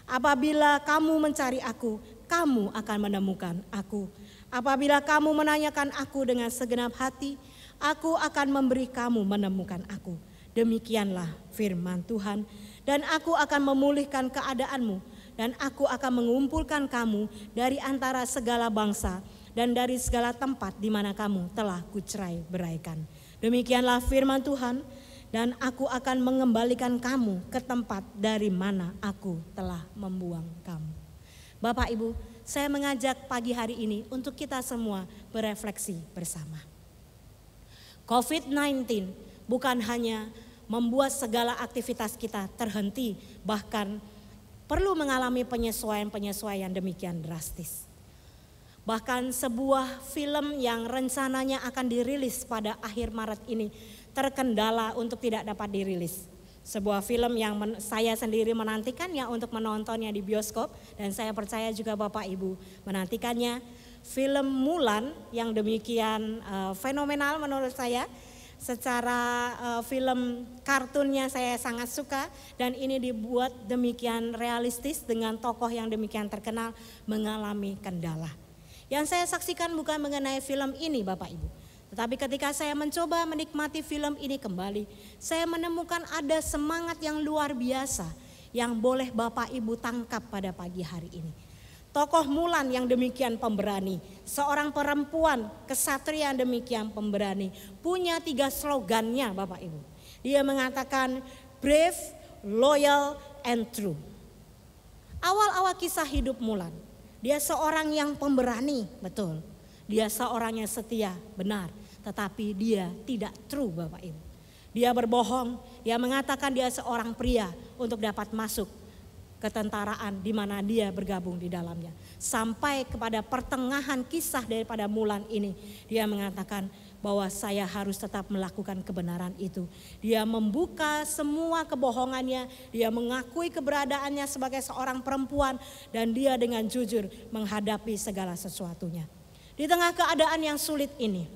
Apabila kamu mencari aku, kamu akan menemukan aku. Apabila kamu menanyakan aku dengan segenap hati, aku akan memberi kamu menemukan aku. Demikianlah firman Tuhan. Dan aku akan memulihkan keadaanmu, dan aku akan mengumpulkan kamu dari antara segala bangsa dan dari segala tempat di mana kamu telah kucerai beraikan. Demikianlah firman Tuhan, dan aku akan mengembalikan kamu ke tempat dari mana aku telah membuang kamu. Bapak Ibu, saya mengajak pagi hari ini untuk kita semua berefleksi bersama. COVID-19 bukan hanya membuat segala aktivitas kita terhenti, bahkan perlu mengalami penyesuaian-penyesuaian demikian drastis. Bahkan sebuah film yang rencananya akan dirilis pada akhir Maret ini terkendala untuk tidak dapat dirilis. Sebuah film yang saya sendiri menantikannya untuk menontonnya di bioskop, dan saya percaya juga Bapak Ibu menantikannya. Film Mulan yang demikian fenomenal menurut saya. Secara film kartunnya saya sangat suka, dan ini dibuat demikian realistis dengan tokoh yang demikian terkenal mengalami kendala. Yang saya saksikan bukan mengenai film ini Bapak Ibu, tetapi ketika saya mencoba menikmati film ini kembali, saya menemukan ada semangat yang luar biasa yang boleh Bapak Ibu tangkap pada pagi hari ini. Tokoh Mulan yang demikian pemberani, seorang perempuan kesatria yang demikian pemberani, punya 3 slogannya Bapak Ibu. Dia mengatakan brave, loyal, and true. Awal-awal kisah hidup Mulan, dia seorang yang pemberani, betul. Dia seorang yang setia, benar. Tetapi dia tidak true Bapak Ibu. Dia berbohong, dia mengatakan dia seorang pria untuk dapat masuk ketentaraan di mana dia bergabung di dalamnya. Sampai kepada pertengahan kisah daripada Mulan ini, dia mengatakan bahwa saya harus tetap melakukan kebenaran itu. Dia membuka semua kebohongannya, dia mengakui keberadaannya sebagai seorang perempuan, dan dia dengan jujur menghadapi segala sesuatunya. Di tengah keadaan yang sulit ini,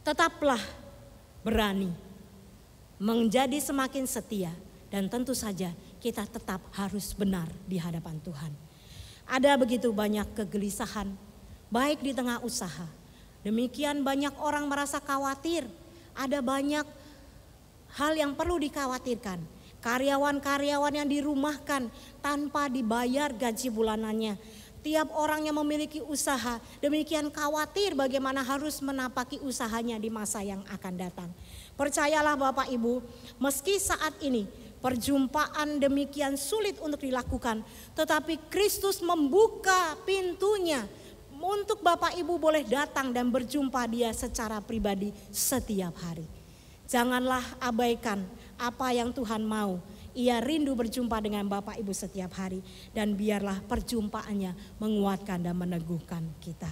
tetaplah berani, menjadi semakin setia, dan tentu saja kita tetap harus benar di hadapan Tuhan. Ada begitu banyak kegelisahan, baik di tengah usaha. Demikian banyak orang merasa khawatir, ada banyak hal yang perlu dikhawatirkan. Karyawan-karyawan yang dirumahkan tanpa dibayar gaji bulanannya. Tiap orang yang memiliki usaha demikian khawatir bagaimana harus menapaki usahanya di masa yang akan datang. Percayalah Bapak Ibu, meski saat ini perjumpaan demikian sulit untuk dilakukan, tetapi Kristus membuka pintunya untuk Bapak Ibu boleh datang dan berjumpa Dia secara pribadi setiap hari. Janganlah abaikan apa yang Tuhan mau. Ia rindu berjumpa dengan Bapak Ibu setiap hari, dan biarlah perjumpaannya menguatkan dan meneguhkan kita.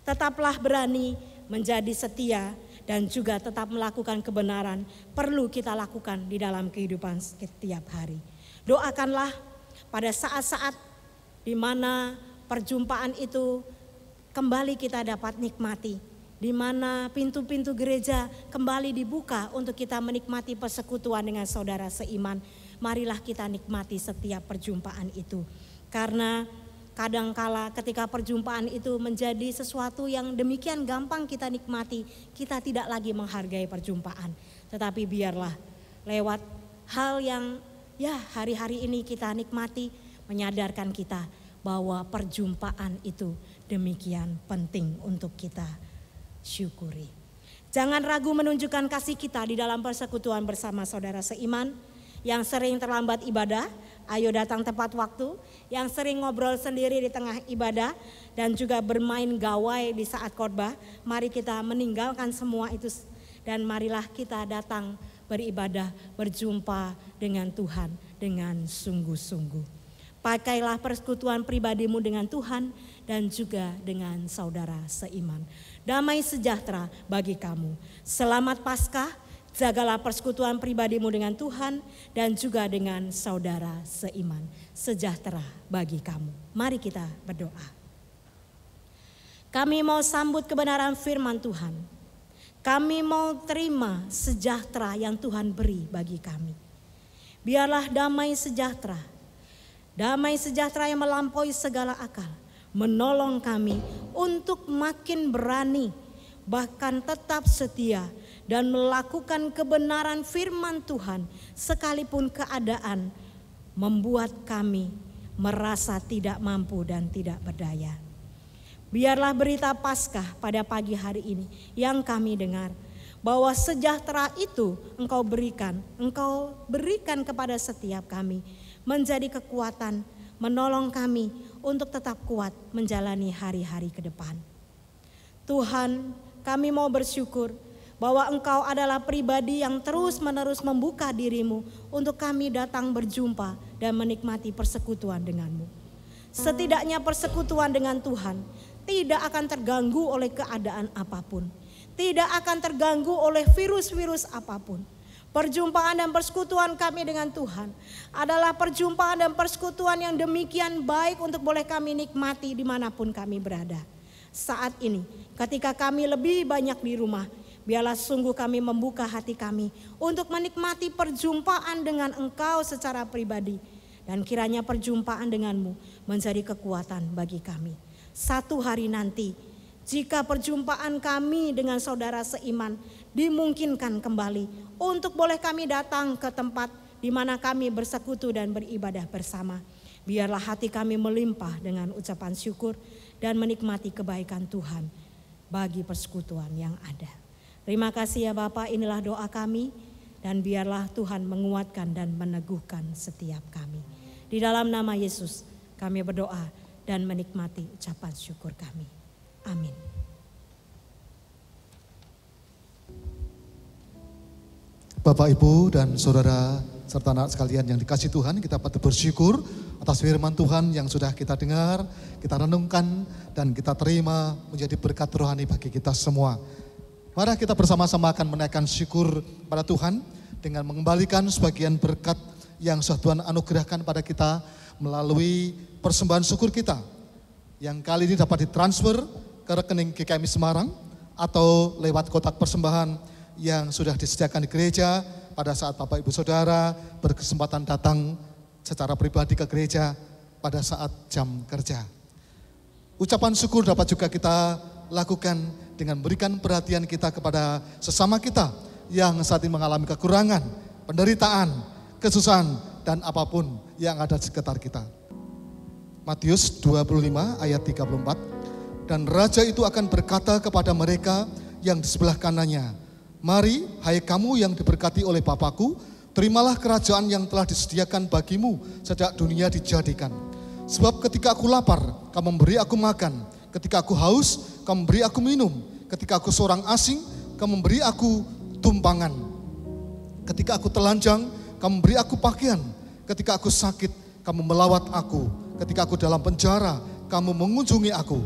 Tetaplah berani menjadi setia dan juga tetap melakukan kebenaran perlu kita lakukan di dalam kehidupan setiap hari. Doakanlah pada saat-saat di mana perjumpaan itu kembali kita dapat nikmati. di mana pintu-pintu gereja kembali dibuka untuk kita menikmati persekutuan dengan saudara seiman. Marilah kita nikmati setiap perjumpaan itu. Karena kadangkala ketika perjumpaan itu menjadi sesuatu yang demikian gampang kita nikmati, kita tidak lagi menghargai perjumpaan. Tetapi biarlah lewat hal yang hari-hari ini kita nikmati, menyadarkan kita bahwa perjumpaan itu demikian penting untuk kita syukuri. Jangan ragu menunjukkan kasih kita di dalam persekutuan bersama saudara seiman. Yang sering terlambat ibadah, ayo datang tepat waktu. Yang sering ngobrol sendiri di tengah ibadah dan juga bermain gawai di saat khotbah, mari kita meninggalkan semua itu dan marilah kita datang beribadah, berjumpa dengan Tuhan dengan sungguh-sungguh. Pakailah persekutuan pribadimu dengan Tuhan dan juga dengan saudara seiman. Damai sejahtera bagi kamu. Selamat Paskah, jagalah persekutuan pribadimu dengan Tuhan dan juga dengan saudara seiman. Sejahtera bagi kamu. Mari kita berdoa. Kami mau sambut kebenaran firman Tuhan. Kami mau terima sejahtera yang Tuhan beri bagi kami. Biarlah damai sejahtera yang melampaui segala akal, menolong kami untuk makin berani, bahkan tetap setia dan melakukan kebenaran firman Tuhan sekalipun keadaan membuat kami merasa tidak mampu dan tidak berdaya. Biarlah berita Paskah pada pagi hari ini yang kami dengar, bahwa sejahtera itu Engkau berikan kepada setiap kami, menjadi kekuatan, menolong kami untuk tetap kuat menjalani hari-hari ke depan. Tuhan, kami mau bersyukur bahwa Engkau adalah pribadi yang terus-menerus membuka dirimu untuk kami datang berjumpa dan menikmati persekutuan denganmu. Setidaknya persekutuan dengan Tuhan tidak akan terganggu oleh keadaan apapun. Tidak akan terganggu oleh virus-virus apapun. Perjumpaan dan persekutuan kami dengan Tuhan adalah perjumpaan dan persekutuan yang demikian baik untuk boleh kami nikmati dimanapun kami berada. Saat ini ketika kami lebih banyak di rumah, biarlah sungguh kami membuka hati kami untuk menikmati perjumpaan dengan Engkau secara pribadi. Dan kiranya perjumpaan denganmu menjadi kekuatan bagi kami. Satu hari nanti, jika perjumpaan kami dengan saudara seiman dimungkinkan kembali untuk boleh kami datang ke tempat di mana kami bersekutu dan beribadah bersama. Biarlah hati kami melimpah dengan ucapan syukur dan menikmati kebaikan Tuhan bagi persekutuan yang ada. Terima kasih ya Bapa, inilah doa kami dan biarlah Tuhan menguatkan dan meneguhkan setiap kami. Di dalam nama Yesus kami berdoa dan menikmati ucapan syukur kami. Amin. Bapak, Ibu, dan saudara serta anak sekalian yang dikasihi Tuhan, kita patut bersyukur atas firman Tuhan yang sudah kita dengar, kita renungkan, dan kita terima menjadi berkat rohani bagi kita semua. Mari kita bersama-sama akan menaikkan syukur pada Tuhan dengan mengembalikan sebagian berkat yang sudah Tuhan anugerahkan pada kita melalui persembahan syukur kita. Yang kali ini dapat ditransfer ke rekening GKMI Semarang atau lewat kotak persembahan yang sudah disediakan di gereja pada saat Bapak Ibu Saudara berkesempatan datang secara pribadi ke gereja pada saat jam kerja. Ucapan syukur dapat juga kita lakukan dengan berikan perhatian kita kepada sesama kita yang saat ini mengalami kekurangan, penderitaan, kesusahan, dan apapun yang ada di sekitar kita. Matius 25 ayat 34, dan raja itu akan berkata kepada mereka yang di sebelah kanannya, mari hai kamu yang diberkati oleh Bapakku, terimalah kerajaan yang telah disediakan bagimu sejak dunia dijadikan. Sebab ketika aku lapar, kamu memberi aku makan. Ketika aku haus, kamu memberi aku minum. Ketika aku seorang asing, kamu memberi aku tumpangan. Ketika aku telanjang, kamu memberi aku pakaian. Ketika aku sakit, kamu melawat aku. Ketika aku dalam penjara, kamu mengunjungi aku.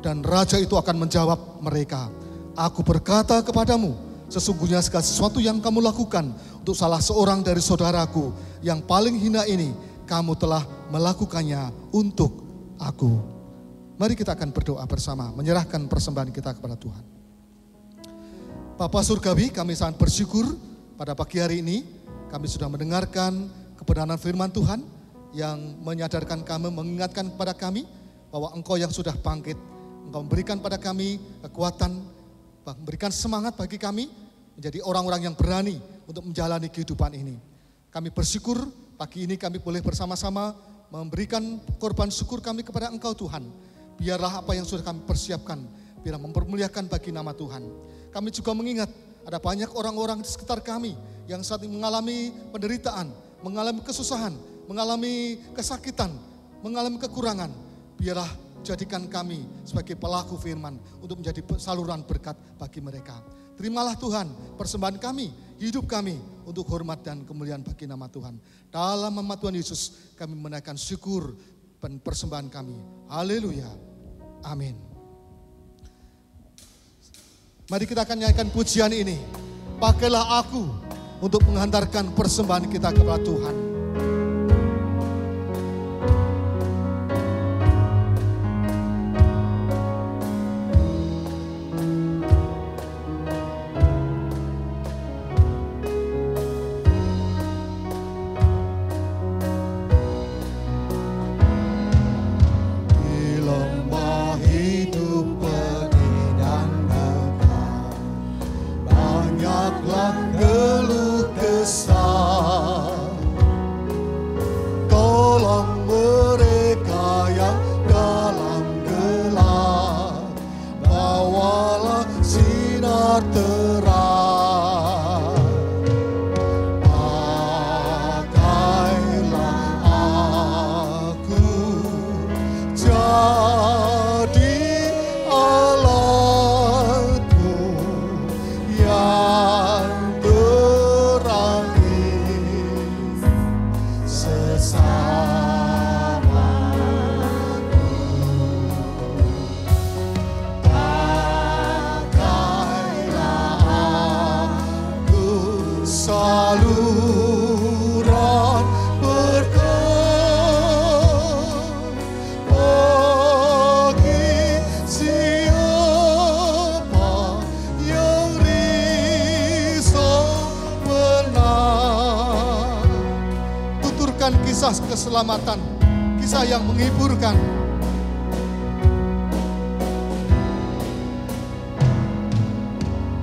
Dan raja itu akan menjawab mereka, aku berkata kepadamu, sesungguhnya segala sesuatu yang kamu lakukan untuk salah seorang dari saudaraku yang paling hina ini, kamu telah melakukannya untuk aku. Mari kita akan berdoa bersama, menyerahkan persembahan kita kepada Tuhan. Bapa Surgawi, kami sangat bersyukur pada pagi hari ini kami sudah mendengarkan kebenaran firman Tuhan yang menyadarkan kami, mengingatkan kepada kami bahwa Engkau yang sudah bangkit, Engkau memberikan pada kami kekuatan, memberikan semangat bagi kami menjadi orang-orang yang berani untuk menjalani kehidupan ini. Kami bersyukur pagi ini kami boleh bersama-sama memberikan korban syukur kami kepada Engkau Tuhan. Biarlah apa yang sudah kami persiapkan, biarlah mempermuliakan bagi nama Tuhan. Kami juga mengingat ada banyak orang-orang di sekitar kami yang saat ini mengalami penderitaan, mengalami kesusahan, mengalami kesakitan, mengalami kekurangan. Biarlah jadikan kami sebagai pelaku firman untuk menjadi saluran berkat bagi mereka. Terimalah Tuhan persembahan kami, hidup kami untuk hormat dan kemuliaan bagi nama Tuhan. Dalam nama Tuhan Yesus kami menaikkan syukur dan persembahan kami. Haleluya. Amin. Mari kita akan nyanyikan pujian ini. Pakailah aku untuk menghantarkan persembahan kita kepada Tuhan. Kisah keselamatan, kisah yang menghiburkan.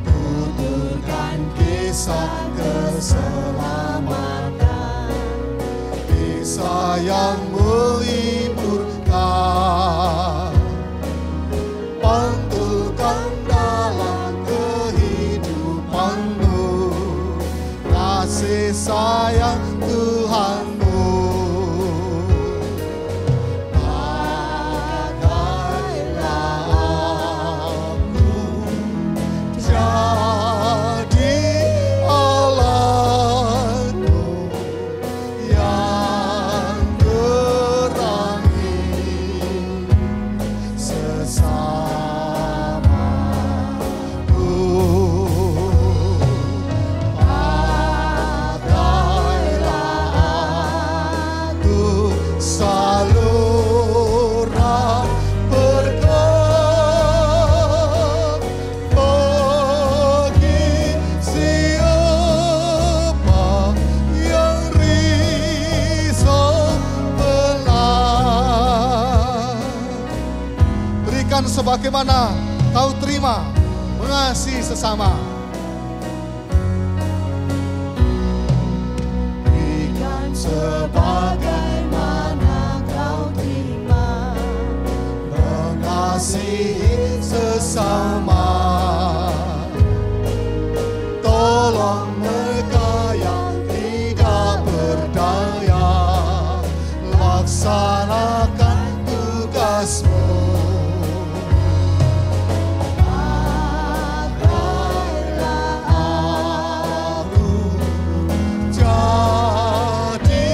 Tuturkan kisah keselamatan, kisah yang menghiburkan. Pantulkan dalam kehidupanmu kasih sayang Tuhan. Sebagaimana kau terima, mengasihi sesama. Berikan sebagaimana kau terima, mengasihi sesama. Tolong mereka yang tidak berdaya, laksanakan tugasmu. Jadi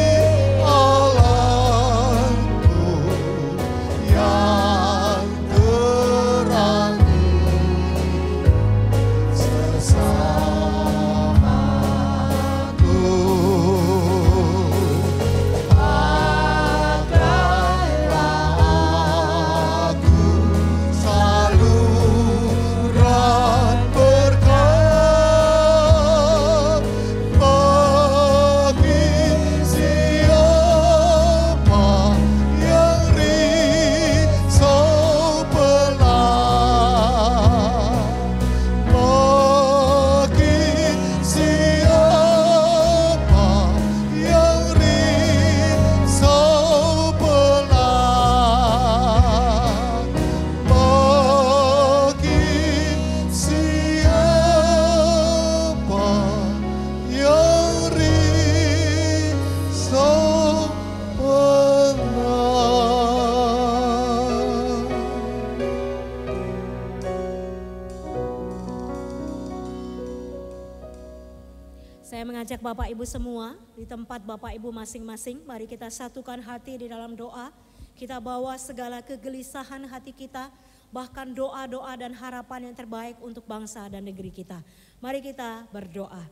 ajak Bapak Ibu semua di tempat Bapak Ibu masing-masing. Mari kita satukan hati di dalam doa. Kita bawa segala kegelisahan hati kita, bahkan doa-doa dan harapan yang terbaik untuk bangsa dan negeri kita. Mari kita berdoa.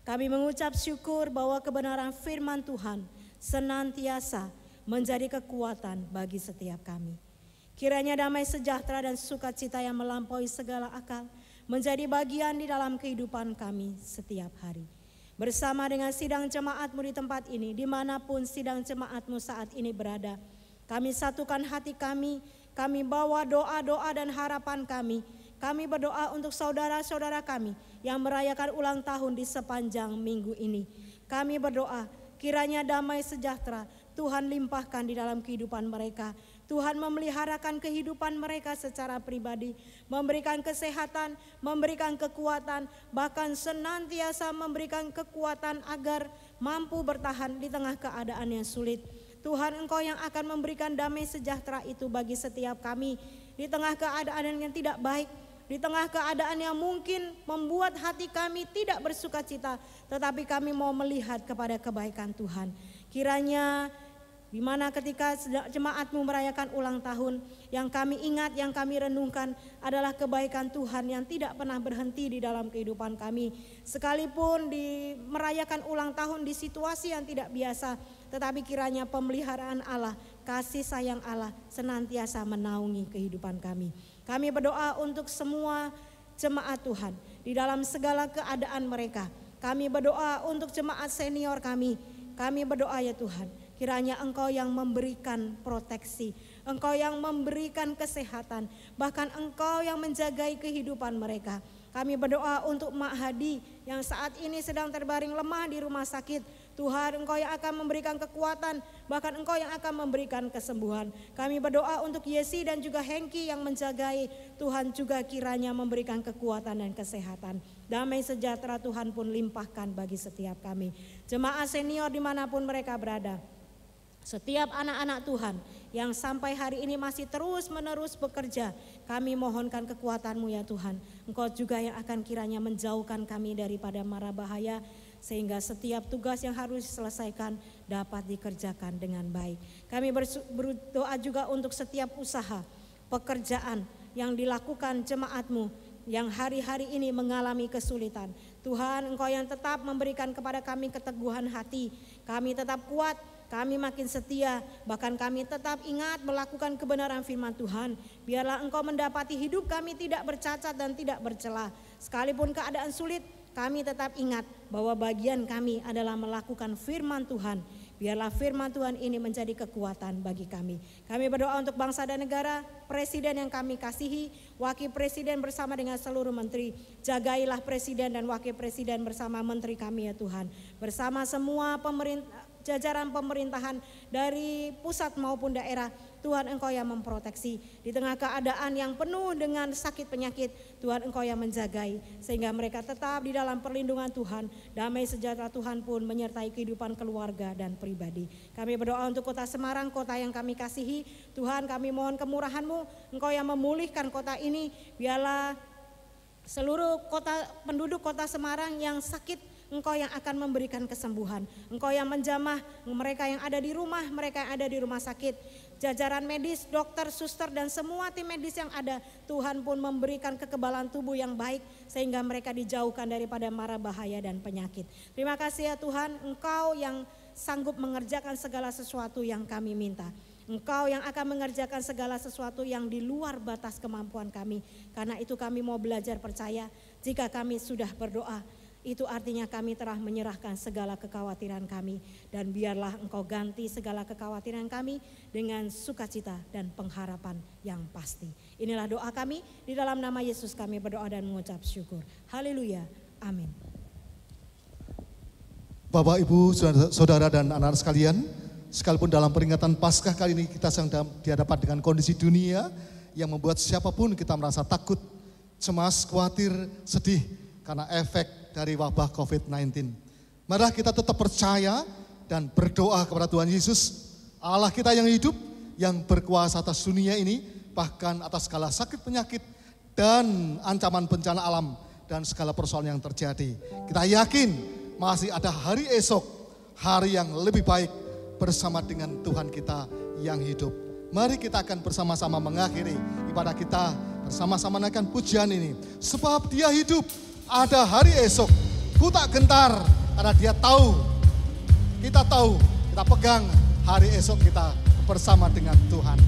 Kami mengucap syukur bahwa kebenaran firman Tuhan senantiasa menjadi kekuatan bagi setiap kami. Kiranya damai sejahtera dan sukacita yang melampaui segala akal menjadi bagian di dalam kehidupan kami setiap hari. Bersama dengan sidang jemaat-Mu di tempat ini, dimanapun sidang jemaat-Mu saat ini berada, kami satukan hati kami bawa doa-doa dan harapan kami. Kami berdoa untuk saudara-saudara kami yang merayakan ulang tahun di sepanjang minggu ini. Kami berdoa kiranya damai sejahtera Tuhan limpahkan di dalam kehidupan mereka. Tuhan memeliharakan kehidupan mereka secara pribadi, memberikan kesehatan, memberikan kekuatan, bahkan senantiasa memberikan kekuatan agar mampu bertahan di tengah keadaan yang sulit. Tuhan, Engkau yang akan memberikan damai sejahtera itu bagi setiap kami di tengah keadaan yang tidak baik, di tengah keadaan yang mungkin membuat hati kami tidak bersukacita, tetapi kami mau melihat kepada kebaikan Tuhan. Kiranya di mana ketika jemaat-Mu merayakan ulang tahun, yang kami ingat, yang kami renungkan adalah kebaikan Tuhan yang tidak pernah berhenti di dalam kehidupan kami. Sekalipun merayakan ulang tahun di situasi yang tidak biasa, tetapi kiranya pemeliharaan Allah, kasih sayang Allah senantiasa menaungi kehidupan kami. Kami berdoa untuk semua jemaat Tuhan di dalam segala keadaan mereka. Kami berdoa untuk jemaat senior kami. Kami berdoa ya Tuhan, kiranya Engkau yang memberikan proteksi, Engkau yang memberikan kesehatan, bahkan Engkau yang menjagai kehidupan mereka. Kami berdoa untuk Mak Hadi yang saat ini sedang terbaring lemah di rumah sakit. Tuhan, Engkau yang akan memberikan kekuatan, bahkan Engkau yang akan memberikan kesembuhan. Kami berdoa untuk Yesi dan juga Hengki yang menjagai. Tuhan juga kiranya memberikan kekuatan dan kesehatan. Damai sejahtera Tuhan pun limpahkan bagi setiap kami. Jemaat senior dimanapun mereka berada. Setiap anak-anak Tuhan yang sampai hari ini masih terus-menerus bekerja, kami mohonkan kekuatan-Mu ya Tuhan. Engkau juga yang akan kiranya menjauhkan kami daripada mara bahaya, sehingga setiap tugas yang harus diselesaikan dapat dikerjakan dengan baik. Kami berdoa juga untuk setiap usaha, pekerjaan yang dilakukan jemaat-Mu yang hari-hari ini mengalami kesulitan. Tuhan, Engkau yang tetap memberikan kepada kami keteguhan hati. Kami tetap kuat, kami makin setia, bahkan kami tetap ingat melakukan kebenaran firman Tuhan. Biarlah Engkau mendapati hidup kami tidak bercacat dan tidak bercela. Sekalipun keadaan sulit, kami tetap ingat bahwa bagian kami adalah melakukan firman Tuhan. Biarlah firman Tuhan ini menjadi kekuatan bagi kami. Kami berdoa untuk bangsa dan negara, presiden yang kami kasihi, wakil presiden bersama dengan seluruh menteri. Jagailah presiden dan wakil presiden bersama menteri kami ya Tuhan. Bersama semua jajaran pemerintahan dari pusat maupun daerah. Tuhan, Engkau yang memproteksi. Di tengah keadaan yang penuh dengan sakit penyakit, Tuhan, Engkau yang menjagai. Sehingga mereka tetap di dalam perlindungan Tuhan. Damai sejahtera Tuhan pun menyertai kehidupan keluarga dan pribadi. Kami berdoa untuk kota Semarang, kota yang kami kasihi. Tuhan, kami mohon kemurahan-Mu. Engkau yang memulihkan kota ini. Biarlah seluruh penduduk kota Semarang yang sakit, Engkau yang akan memberikan kesembuhan. Engkau yang menjamah mereka yang ada di rumah, mereka yang ada di rumah sakit. Jajaran medis, dokter, suster dan semua tim medis yang ada, Tuhan pun memberikan kekebalan tubuh yang baik sehingga mereka dijauhkan daripada mara bahaya dan penyakit. Terima kasih ya Tuhan, Engkau yang sanggup mengerjakan segala sesuatu yang kami minta. Engkau yang akan mengerjakan segala sesuatu yang di luar batas kemampuan kami. Karena itu kami mau belajar percaya, jika kami sudah berdoa, itu artinya kami telah menyerahkan segala kekhawatiran kami. Dan biarlah Engkau ganti segala kekhawatiran kami dengan sukacita dan pengharapan yang pasti. Inilah doa kami, di dalam nama Yesus kami berdoa dan mengucap syukur. Haleluya, amin. Bapak, Ibu, saudara dan anak-anak sekalian, sekalipun dalam peringatan Paskah kali ini kita sedang dihadapkan dengan kondisi dunia yang membuat siapapun kita merasa takut, cemas, khawatir, sedih karena efek dari wabah COVID-19. Mari kita tetap percaya dan berdoa kepada Tuhan Yesus, Allah kita yang hidup, yang berkuasa atas dunia ini, bahkan atas segala sakit penyakit dan ancaman bencana alam dan segala persoalan yang terjadi. Kita yakin masih ada hari esok, hari yang lebih baik bersama dengan Tuhan kita yang hidup. Mari kita akan bersama-sama mengakhiri ibadah kita, bersama-sama menaikkan pujian ini. Sebab Dia hidup, ada hari esok. Ku tak gentar karena Dia tahu, kita tahu, kita pegang hari esok kita bersama dengan Tuhan.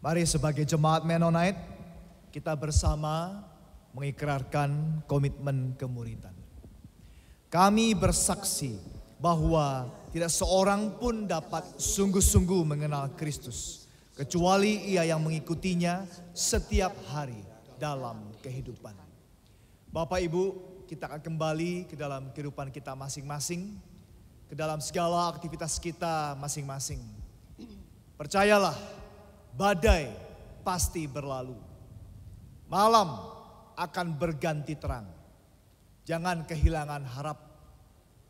Mari sebagai jemaat Mennonite, kita bersama mengikrarkan komitmen kemuridan. Kami bersaksi bahwa tidak seorang pun dapat sungguh-sungguh mengenal Kristus, kecuali ia yang mengikutinya setiap hari dalam kehidupan. Bapak Ibu, kita akan kembali ke dalam kehidupan kita masing-masing, ke dalam segala aktivitas kita masing-masing. Percayalah, badai pasti berlalu. Malam akan berganti terang. Jangan kehilangan harap.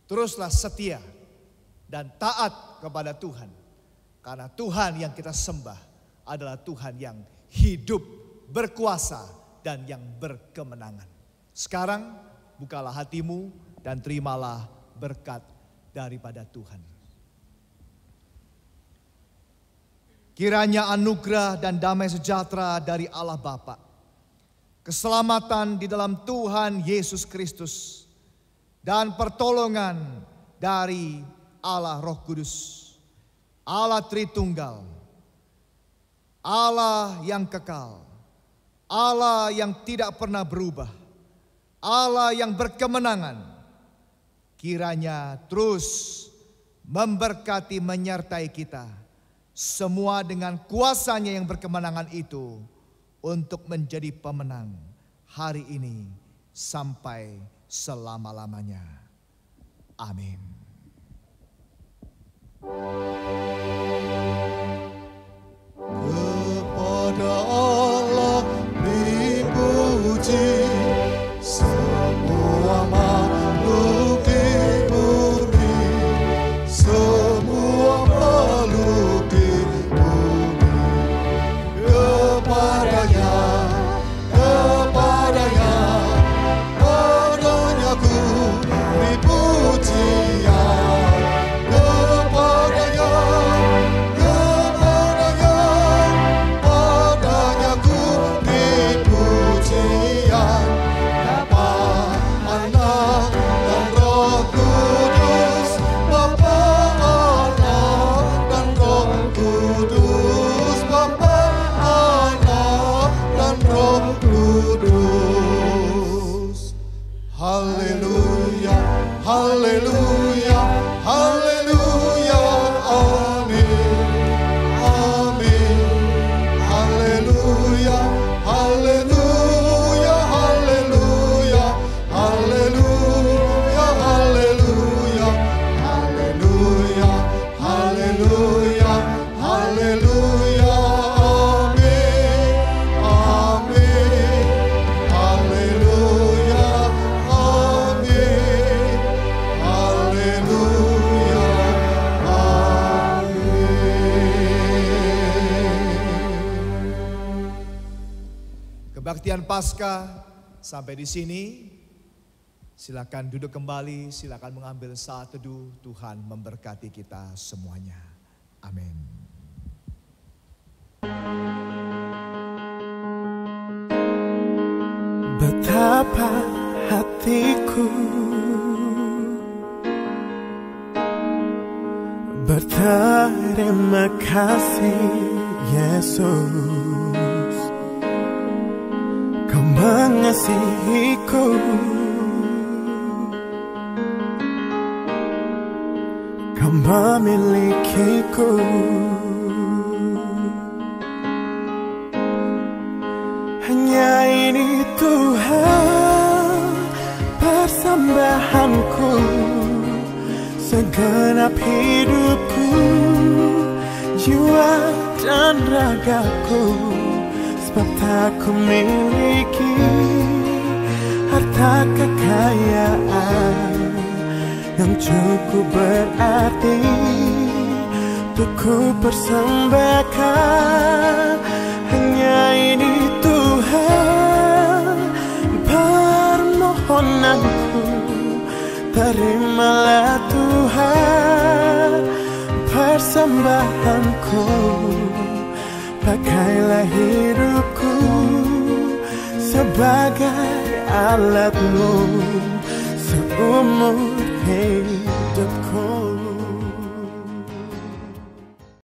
Teruslah setia dan taat kepada Tuhan. Karena Tuhan yang kita sembah adalah Tuhan yang hidup, berkuasa, dan yang berkemenangan. Sekarang bukalah hatimu dan terimalah berkat daripada Tuhan. Kiranya anugerah dan damai sejahtera dari Allah Bapa, keselamatan di dalam Tuhan Yesus Kristus, dan pertolongan dari Allah Roh Kudus, Allah Tritunggal, Allah yang kekal, Allah yang tidak pernah berubah, Allah yang berkemenangan, kiranya terus memberkati menyertai kita, semua dengan kuasanya yang berkemenangan itu untuk menjadi pemenang hari ini sampai selama-lamanya. Amin. Kepada Allah dipuji semua makhluk di bumi, semua makhluk di bumi. Kepadanya, kepadanya, padanya ku dipujian. Kepadanya haleluya, haleluya, amin, amin, haleluya, haleluya, haleluya, haleluya, haleluya, haleluya, haleluya, haleluya, amin, amin, haleluya, amin, haleluya, amin. Kebaktian Paskah sampai di sini. Silakan duduk kembali, silakan mengambil saat teduh. Tuhan memberkati kita semuanya. Amin. Betapa hatiku berterima kasih Yesus, Kau mengasihiku, Kau memilikiku. Hanya ini Tuhan persembahanku, segenap hidupku, jiwa dan ragaku. Sebab tak ku miliki harta kekayaan yang cukup berarti untuk ku persembahkan. Hanya ini Tuhan permohonanku, terimalah Tuhan persembahanku. Pakailah hidupku sebagai alat-Mu.